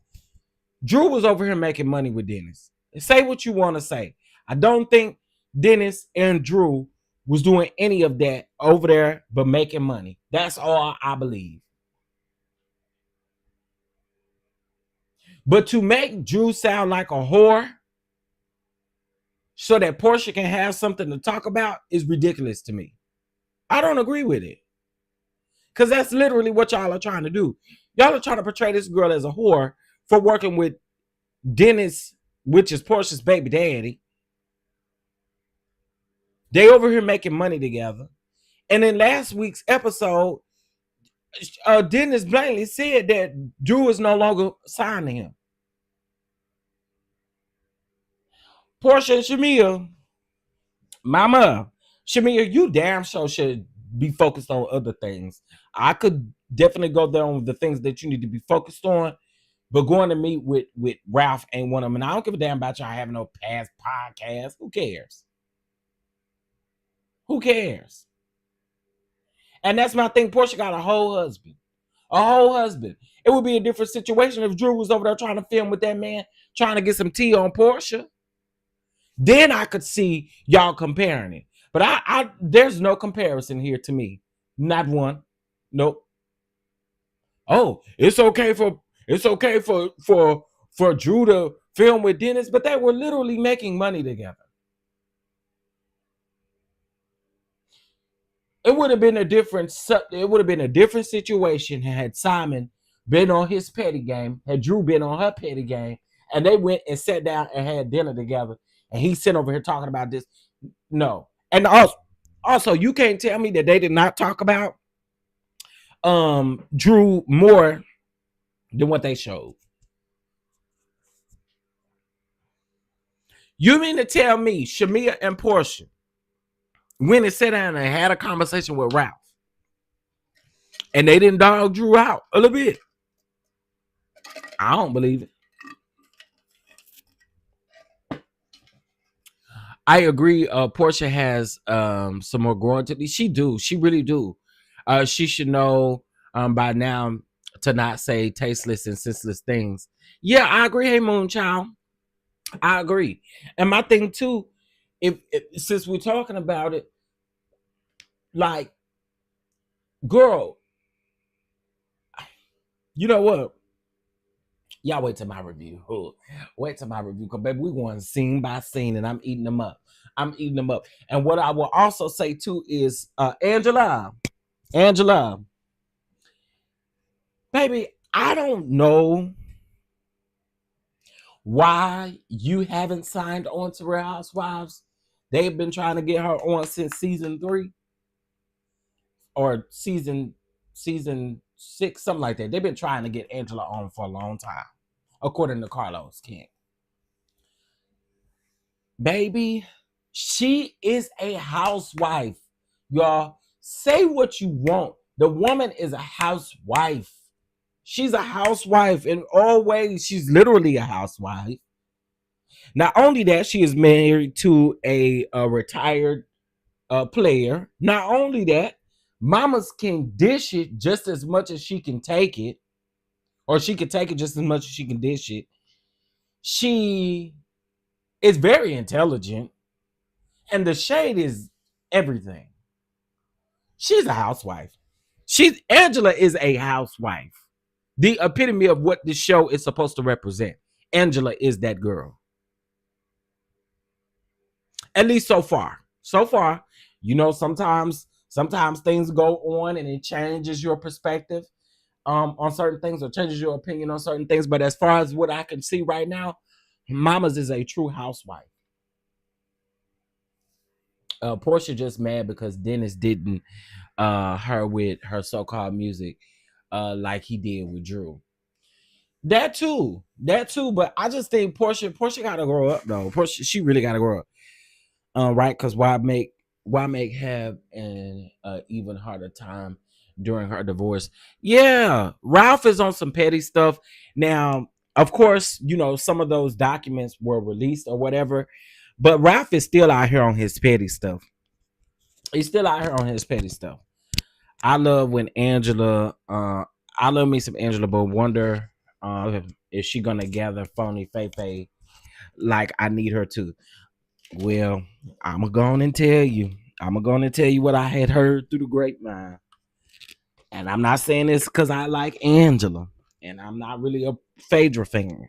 Speaker 1: Drew was over here making money with Dennis. Say what you want to say. I don't think Dennis and Drew was doing any of that over there but making money. That's all I believe. But to make Drew sound like a whore so that Porsha can have something to talk about is ridiculous to me. I don't agree with it. Because that's literally what y'all are trying to do. Y'all are trying to portray this girl as a whore for working with Dennis, which is Porsha's baby daddy. They over here making money together. And in last week's episode, Dennis blatantly said that Drew is no longer signed to him. Porsha and Shamea, mama, Shamea, you damn sure should be focused on other things. I could definitely go there on the things that you need to be focused on, but going to meet with Ralph ain't one of them. And I don't give a damn about y'all having no past podcast. Who cares? Who cares? And that's my thing. Porsha got a whole husband. A whole husband. It would be a different situation if Drew was over there trying to film with that man, trying to get some tea on Porsha. Then I could see y'all comparing it. But I there's no comparison here to me. Not one. Nope. Oh, it's okay for Drew to film with Dennis, but they were literally making money together. It would have been a different situation had Simon been on his petty game, had Drew been on her petty game, and they went and sat down and had dinner together, and he's sitting over here talking about this. No. And also you can't tell me that they did not talk about Drew more than what they showed. You mean to tell me Shmia and Porsha went and sat down and had a conversation with Ralph and they didn't dog Drew out a little bit? I don't believe it. I agree. Porsha has some more growing to do. She really do. She should know by now to not say tasteless and senseless things. Yeah, I agree. Hey, Moonchild, I agree. And my thing too, if since we're talking about it, like, girl, you know what? Y'all wait till my review. Wait till my review, because baby, we going scene by scene, and I'm eating them up. And what I will also say too is, Angela, baby, I don't know why you haven't signed on to Real Housewives. They've been trying to get her on since season 3 or season 6, something like that. They've been trying to get Angela on for a long time, according to Carlos King. Baby, she is a housewife, y'all. Say what you want. The woman is a housewife. She's a housewife in all ways. She's literally a housewife. Not only that, she is married to a retired player. Not only that, mamas can dish it just as much as she can take it, or she can take it just as much as she can dish it. She is very intelligent, and the shade is everything. She's a housewife. Angela is a housewife. The epitome of what this show is supposed to represent. Angela is that girl. At least so far. You know, sometimes things go on and it changes your perspective on certain things, or changes your opinion on certain things. But as far as what I can see right now, Mama's is a true housewife. Porsha just mad because Dennis didn't her with her so-called music like he did with Drew. That too. But I just think Porsha gotta grow up though. Porsha, she really gotta grow up. Right? Because why make have an even harder time during her divorce? Yeah, Ralph is on some petty stuff. Now, of course, some of those documents were released or whatever, but Ralph is still out here on his petty stuff. He's still out here on his petty stuff. I love when I love me some Angela, but wonder is she gonna gather phony Faye like I need her to. Well, I'm going to tell you. I'm going to tell you what I had heard through the grapevine. And I'm not saying this because I like Angela. And I'm not really a Phaedra fan.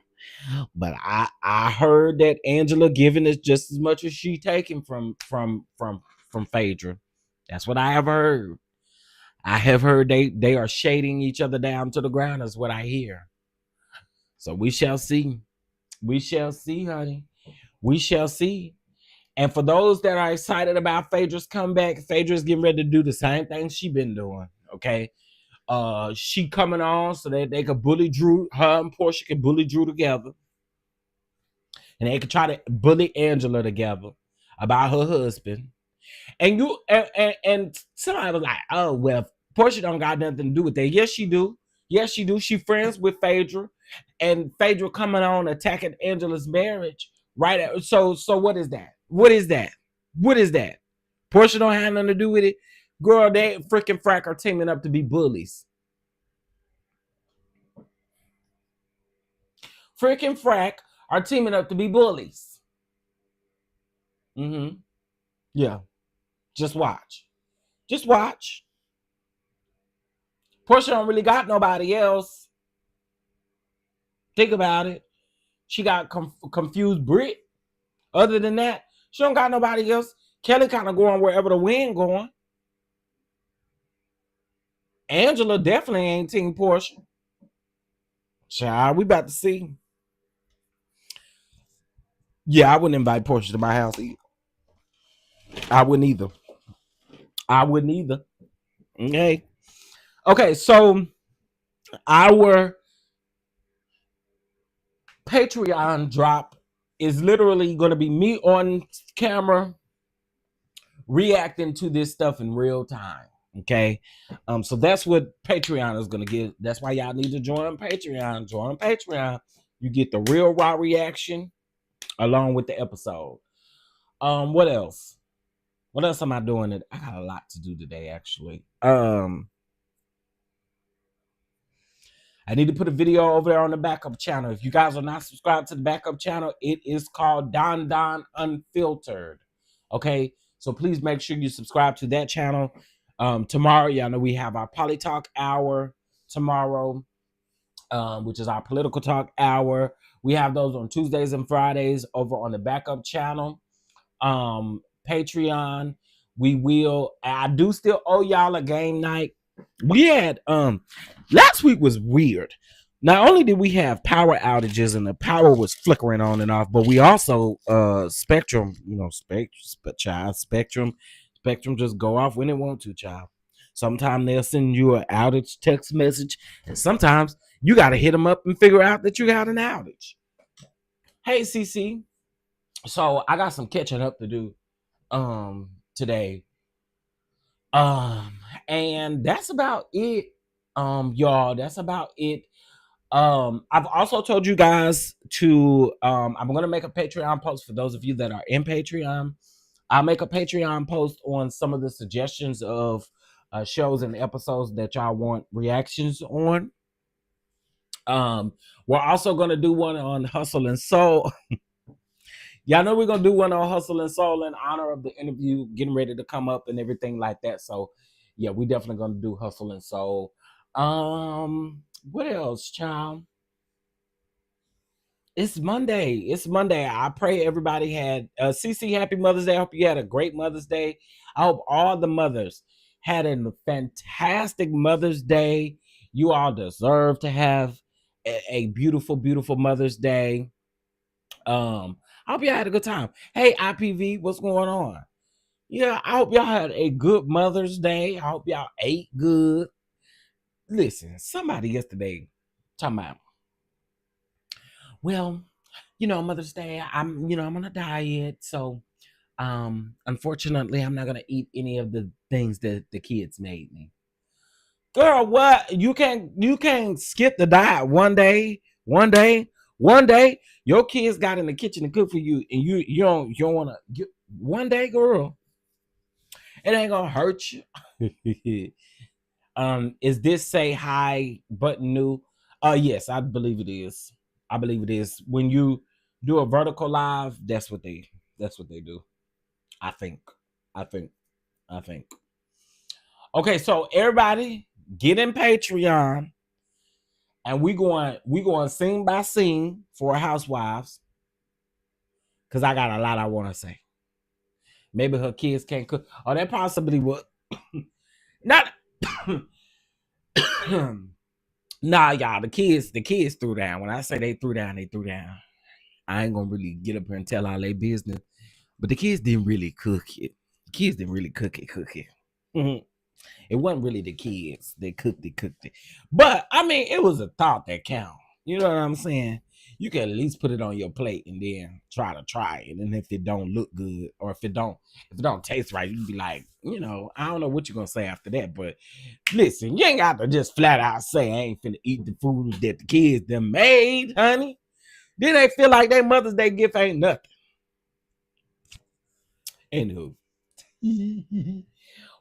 Speaker 1: But I heard that Angela giving is just as much as she taking from Phaedra. That's what I have heard. I have heard they are shading each other down to the ground, is what I hear. So we shall see. We shall see, honey. We shall see. And for those that are excited about Phaedra's comeback, Phaedra's getting ready to do the same thing she been doing. Okay. She coming on so that they could bully Drew, her and Porsha can bully Drew together. And they could try to bully Angela together about her husband. And somebody was like, oh, well, Porsha don't got nothing to do with that. Yes, she do. Yes, she do. She friends with Phaedra. And Phaedra coming on attacking Angela's marriage. Right. So what is that? What is that? What is that? Porsha don't have nothing to do with it. Girl, they freaking frack are teaming up to be bullies. Freaking frack are teaming up to be bullies. Mm-hmm. Yeah. Just watch. Just watch. Porsha don't really got nobody else. Think about it. She got confused Brit. Other than that, she don't got nobody else. Kelly kind of going wherever the wind going. Angela definitely ain't team Porsha. Child, we about to see. Yeah, I wouldn't invite Porsha to my house either. I wouldn't either. Okay, so our Patreon drop is literally going to be me on camera reacting to this stuff in real time. Okay. So that's what Patreon is going to get. That's why y'all need to join Patreon. Join Patreon. You get the real raw reaction along with the episode. What else? What else am I doing? I got a lot to do today, actually. I need to put a video over there on the backup channel. If you guys are not subscribed to the backup channel, it is called DonDons Unfiltered. Okay, so please make sure you subscribe to that channel. Tomorrow, y'all know we have our Poly Talk Hour tomorrow, which is our political talk hour. We have those on Tuesdays and Fridays over on the backup channel. Patreon. I do still owe y'all a game night. We had last week was weird. Not only did we have power outages and the power was flickering on and off, but we also Spectrum, Spectrum just go off when it want to, child. Sometimes they'll send you an outage text message, and sometimes you got to hit them up and figure out that you got an outage. Hey, CC. So I got some catching up to do today. And that's about it. Y'all, that's about it. I've also told you guys to I'm gonna make a Patreon post for those of you that are in Patreon. I'll make a Patreon post on some of the suggestions of shows and episodes that y'all want reactions on. We're also gonna do one on Hustle and Soul. Y'all know we're gonna do one on Hustle and Soul in honor of the interview getting ready to come up and everything like that. So yeah, we definitely gonna do Hustle and Soul. What else, child? It's Monday. I pray everybody had CC happy Mother's Day. I hope you had a great Mother's Day. I hope all the mothers had a fantastic Mother's Day. You all deserve to have a beautiful, beautiful Mother's Day. I hope you had a good time. Hey, IPV, what's going on? Yeah, I hope y'all had a good Mother's Day. I hope y'all ate good. Listen, somebody yesterday talking about, well, Mother's Day, I'm on a diet, so unfortunately, I'm not gonna eat any of the things that the kids made me. Girl, what? You can't skip the diet one day, one day, one day. Your kids got in the kitchen to cook for you, and you don't want to. One day, girl, it ain't gonna hurt you. Is this say hi button new? Yes, I believe it is. I believe it is. When you do a vertical live, that's what they do. I think. I think. I think. Okay, so everybody get in Patreon, and we going scene by scene for housewives, because I got a lot I want to say. Maybe her kids can't cook. Oh, that possibly would. Not. Nah, y'all. The kids threw down. When I say they threw down, they threw down. I ain't gonna really get up here and tell all their business, but the kids didn't really cook it. The kids didn't really cook it. Mhm. It wasn't really the kids. They cooked it. But I mean, it was a thought that count. You know what I'm saying? You can at least put it on your plate and then try it. And if it don't look good, or if it don't taste right, you be like, I don't know what you're gonna say after that. But listen, you ain't got to just flat out say I ain't finna eat the food that the kids them made, honey. Then they feel like their Mother's Day gift ain't nothing. Anywho.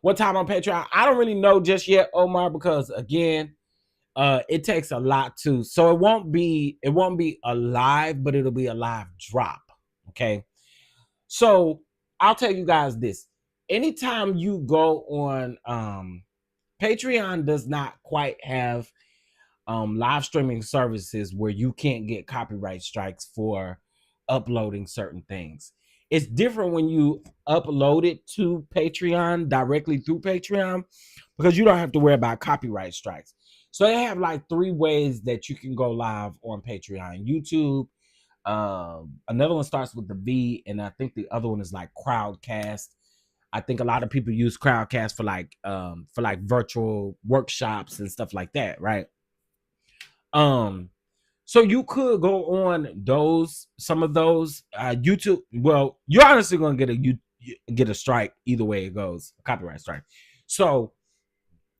Speaker 1: What time on Patreon? I don't really know just yet, Omar, because again, it takes a lot to. So it won't be a live, but it'll be a live drop. Okay. So I'll tell you guys this. Anytime you go on Patreon does not quite have live streaming services where you can't get copyright strikes for uploading certain things. It's different when you upload it to Patreon directly through Patreon, because you don't have to worry about copyright strikes. So they have like 3 ways that you can go live on Patreon. YouTube, another one starts with the V, and I think the other one is like Crowdcast. I think a lot of people use Crowdcast for like virtual workshops and stuff like that, right? So you could go on some of those YouTube. Well, you're honestly gonna get a strike either way it goes, a copyright strike. So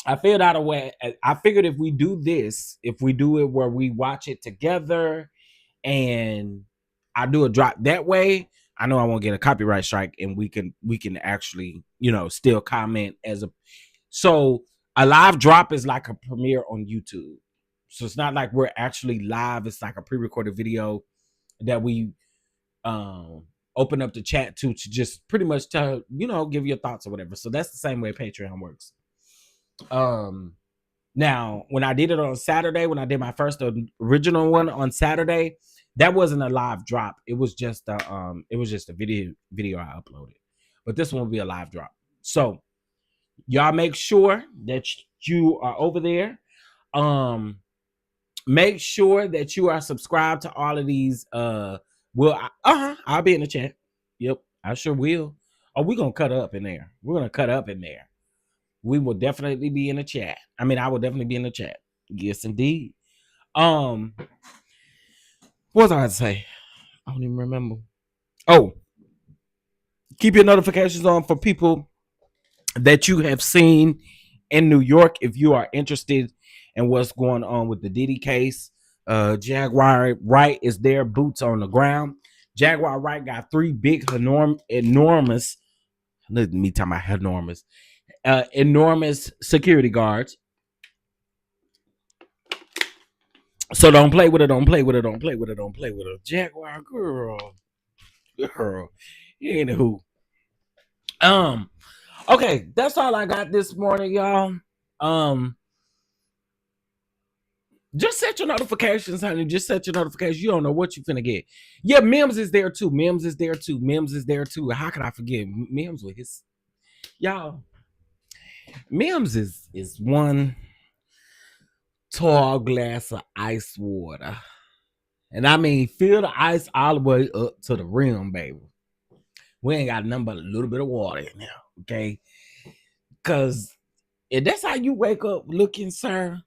Speaker 1: I figured out a way. I figured if we do it where we watch it together, and I do a drop that way, I know I won't get a copyright strike, and we can actually still comment as a. So a live drop is like a premiere on YouTube. So it's not like we're actually live. It's like a pre-recorded video that we open up the chat to just pretty much tell, give your thoughts or whatever. So that's the same way Patreon works. Now, when I did it on Saturday, when I did my first original one on Saturday, that wasn't a live drop. It was just a video I uploaded. But this one will be a live drop. So y'all make sure that you are over there. Make sure that you are subscribed to all of these. I'll be in the chat. Yep, I sure will. Oh, we're gonna cut up in there. We're gonna cut up in there. We will definitely be in the chat. I mean, I will definitely be in the chat. Yes, indeed. What was I to say? I don't even remember. Oh, keep your notifications on for people that you have seen in New York if you are interested in what's going on with the Diddy case. Jaguar Wright is there, boots on the ground. Jaguar Wright got 3 big enormous, let me talk about enormous security guards. So don't play with it. Jaguar girl. Anywho. Okay, that's all I got this morning, y'all. Just set your notifications, honey. Just set your notifications. You don't know what you're finna get. Yeah, Mims is there too. How could I forget? Mims with his y'all. Mims is one tall glass of ice water. And I mean, fill the ice all the way up to the rim, baby. We ain't got nothing but a little bit of water in there, okay? Because if that's how you wake up looking, sir,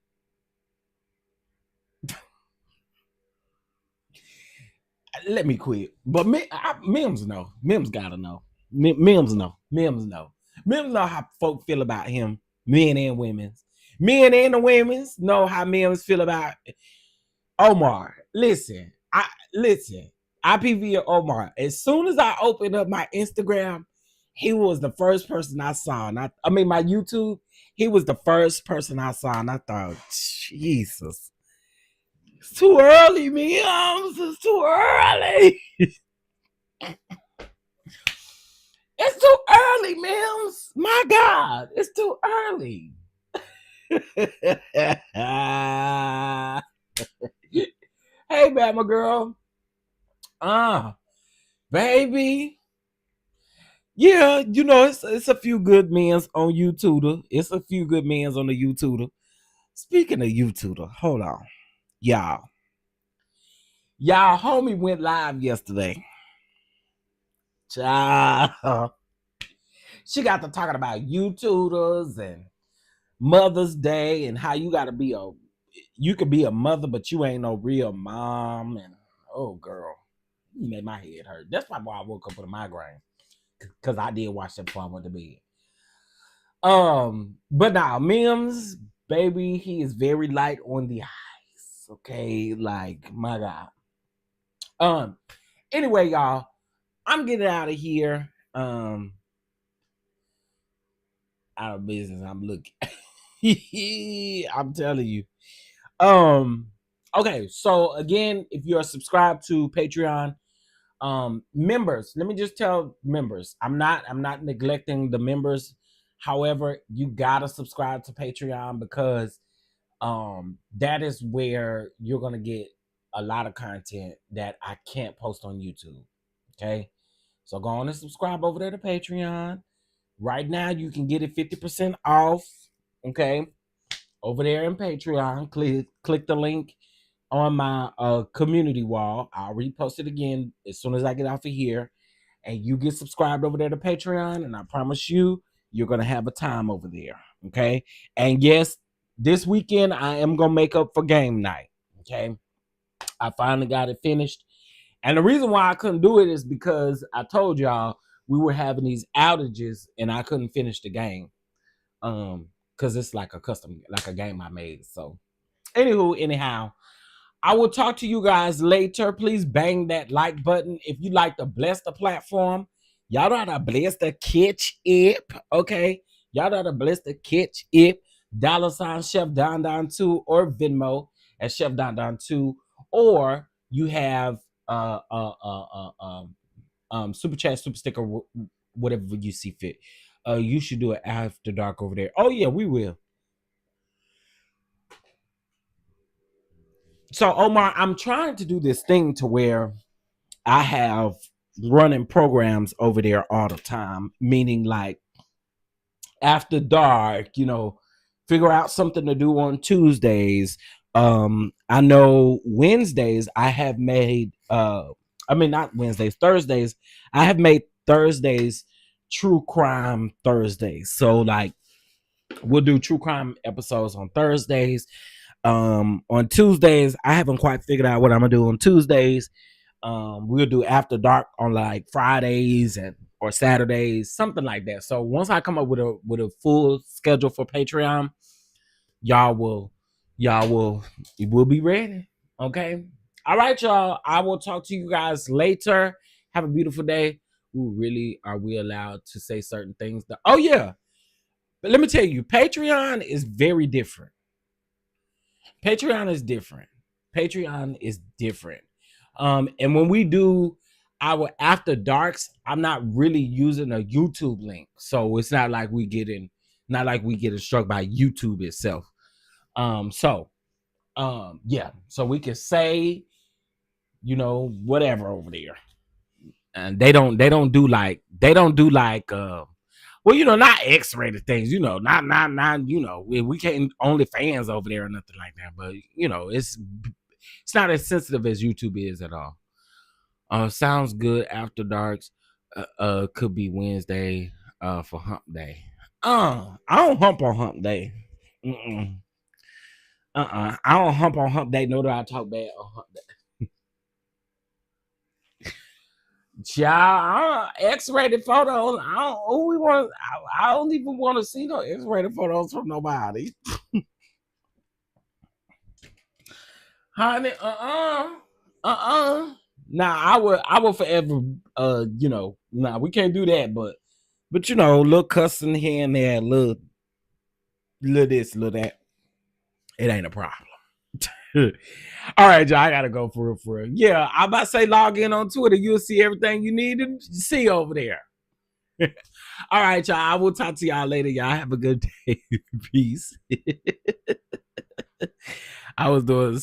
Speaker 1: let me quit. But Mims know. Mims gotta know. Mims know. Mims know. Mims know how folk feel about him, men and women's. Men and the women's know how Mims feel about Omar. Listen. IPV Omar. As soon as I opened up my Instagram, he was the first person I saw. And my YouTube, he was the first person I saw. And I thought, Jesus. It's too early, Mims. It's too early. It's too early, Mims. My God, it's too early. Hey, Bama girl. Baby. Yeah, you know, it's a few good men's on YouTube. It's a few good men's on the YouTube. Speaking of YouTube, hold on. Y'all, homie went live yesterday. Child. She got to talking about YouTubers and Mother's Day and how you gotta be you could be a mother, but you ain't no real mom. And oh girl, you made my head hurt. That's why I woke up with a migraine. Cause I did watch that before I went to bed. But now Mims, baby, he is very light on the eyes. Okay, like my God. Anyway, y'all, I'm getting out of here. Out of business. I'm looking. I'm telling you. Okay, so again, if you're subscribed to Patreon, members, let me just tell members, I'm not neglecting the members. However, you gotta subscribe to Patreon because that is where you're gonna get a lot of content that I can't post on YouTube. Okay, so go on and subscribe over there to Patreon. Right now, you can get it 50% off. Okay, over there in Patreon, click the link on my community wall. I'll repost it again as soon as I get off of here. And you get subscribed over there to Patreon, and I promise you, you're going to have a time over there. Okay? And yes, this weekend, I am going to make up for game night. Okay? I finally got it finished. And the reason why I couldn't do it is because I told y'all we were having these outages, and I couldn't finish the game. Because it's like a game I made. So, anyhow, I will talk to you guys later. Please bang that like button if you like to bless the platform. Y'all know how to bless the catch it, okay? Y'all know how to bless the catch it. $ Chef DonDon 2 or Venmo at Chef DonDon 2, or you have super chat, super sticker, whatever you see fit. You should do it after dark over there. Oh yeah, we will. So Omar, I'm trying to do this thing to where I have running programs over there all the time, meaning like after dark, figure out something to do on Tuesdays. I know Wednesdays I have made not Wednesdays, Thursdays. I have made Thursdays True Crime Thursdays. So like we'll do true crime episodes on Thursdays. On Tuesdays, I haven't quite figured out what I'm gonna do on Tuesdays. We'll do after dark on like Fridays or Saturdays, something like that. So once I come up with a full schedule for Patreon, we'll be ready. Okay. All right, y'all. I will talk to you guys later. Have a beautiful day. Are we allowed to say certain things? Oh yeah. But let me tell you, Patreon is very different. Patreon is different. And when we do our after darks, I'm not really using a YouTube link. So it's not like we get struck by YouTube itself. So we can say, whatever over there. And they don't do like not X-rated things, not we can't only fans over there or nothing like that. But it's not as sensitive as YouTube is at all. Sounds good after darks. Could be Wednesday for hump day. I don't hump on hump day. I don't hump on hump day, nor do I talk bad on hump day. Child, X-rated photos. I don't. Who we want? I don't even want to see no X-rated photos from nobody. Honey, Nah, I will forever. Nah, we can't do that. But little cussing here and there, little this, little that. It ain't a problem. All right, y'all. I gotta go for real. Yeah, I'm about to say log in on Twitter. You'll see everything you need to see over there. All right, y'all. I will talk to y'all later. Y'all have a good day. Peace. I was going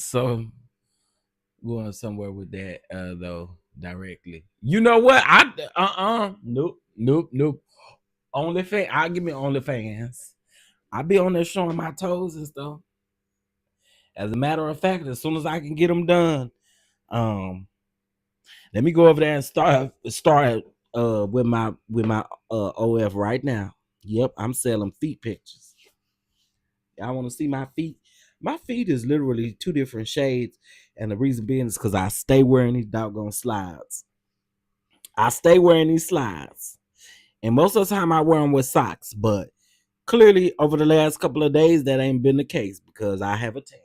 Speaker 1: somewhere with that though directly. You know what? Nope. OnlyFans. I'll give me OnlyFans. I'll be on there showing my toes and stuff. As a matter of fact, as soon as I can get them done, let me go over there and start with my OF right now. Yep, I'm selling feet pictures. Y'all want to see my feet? My feet is literally 2 different shades, and the reason being is because I stay wearing these doggone slides. And most of the time I wear them with socks, but clearly over the last couple of days that ain't been the case because I have a tan.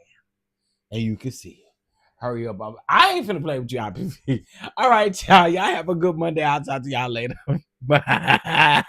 Speaker 1: And you can see it. Hurry up, Bob. I ain't finna play with you, IPP. All right, y'all. Y'all have a good Monday. I'll talk to y'all later. Bye.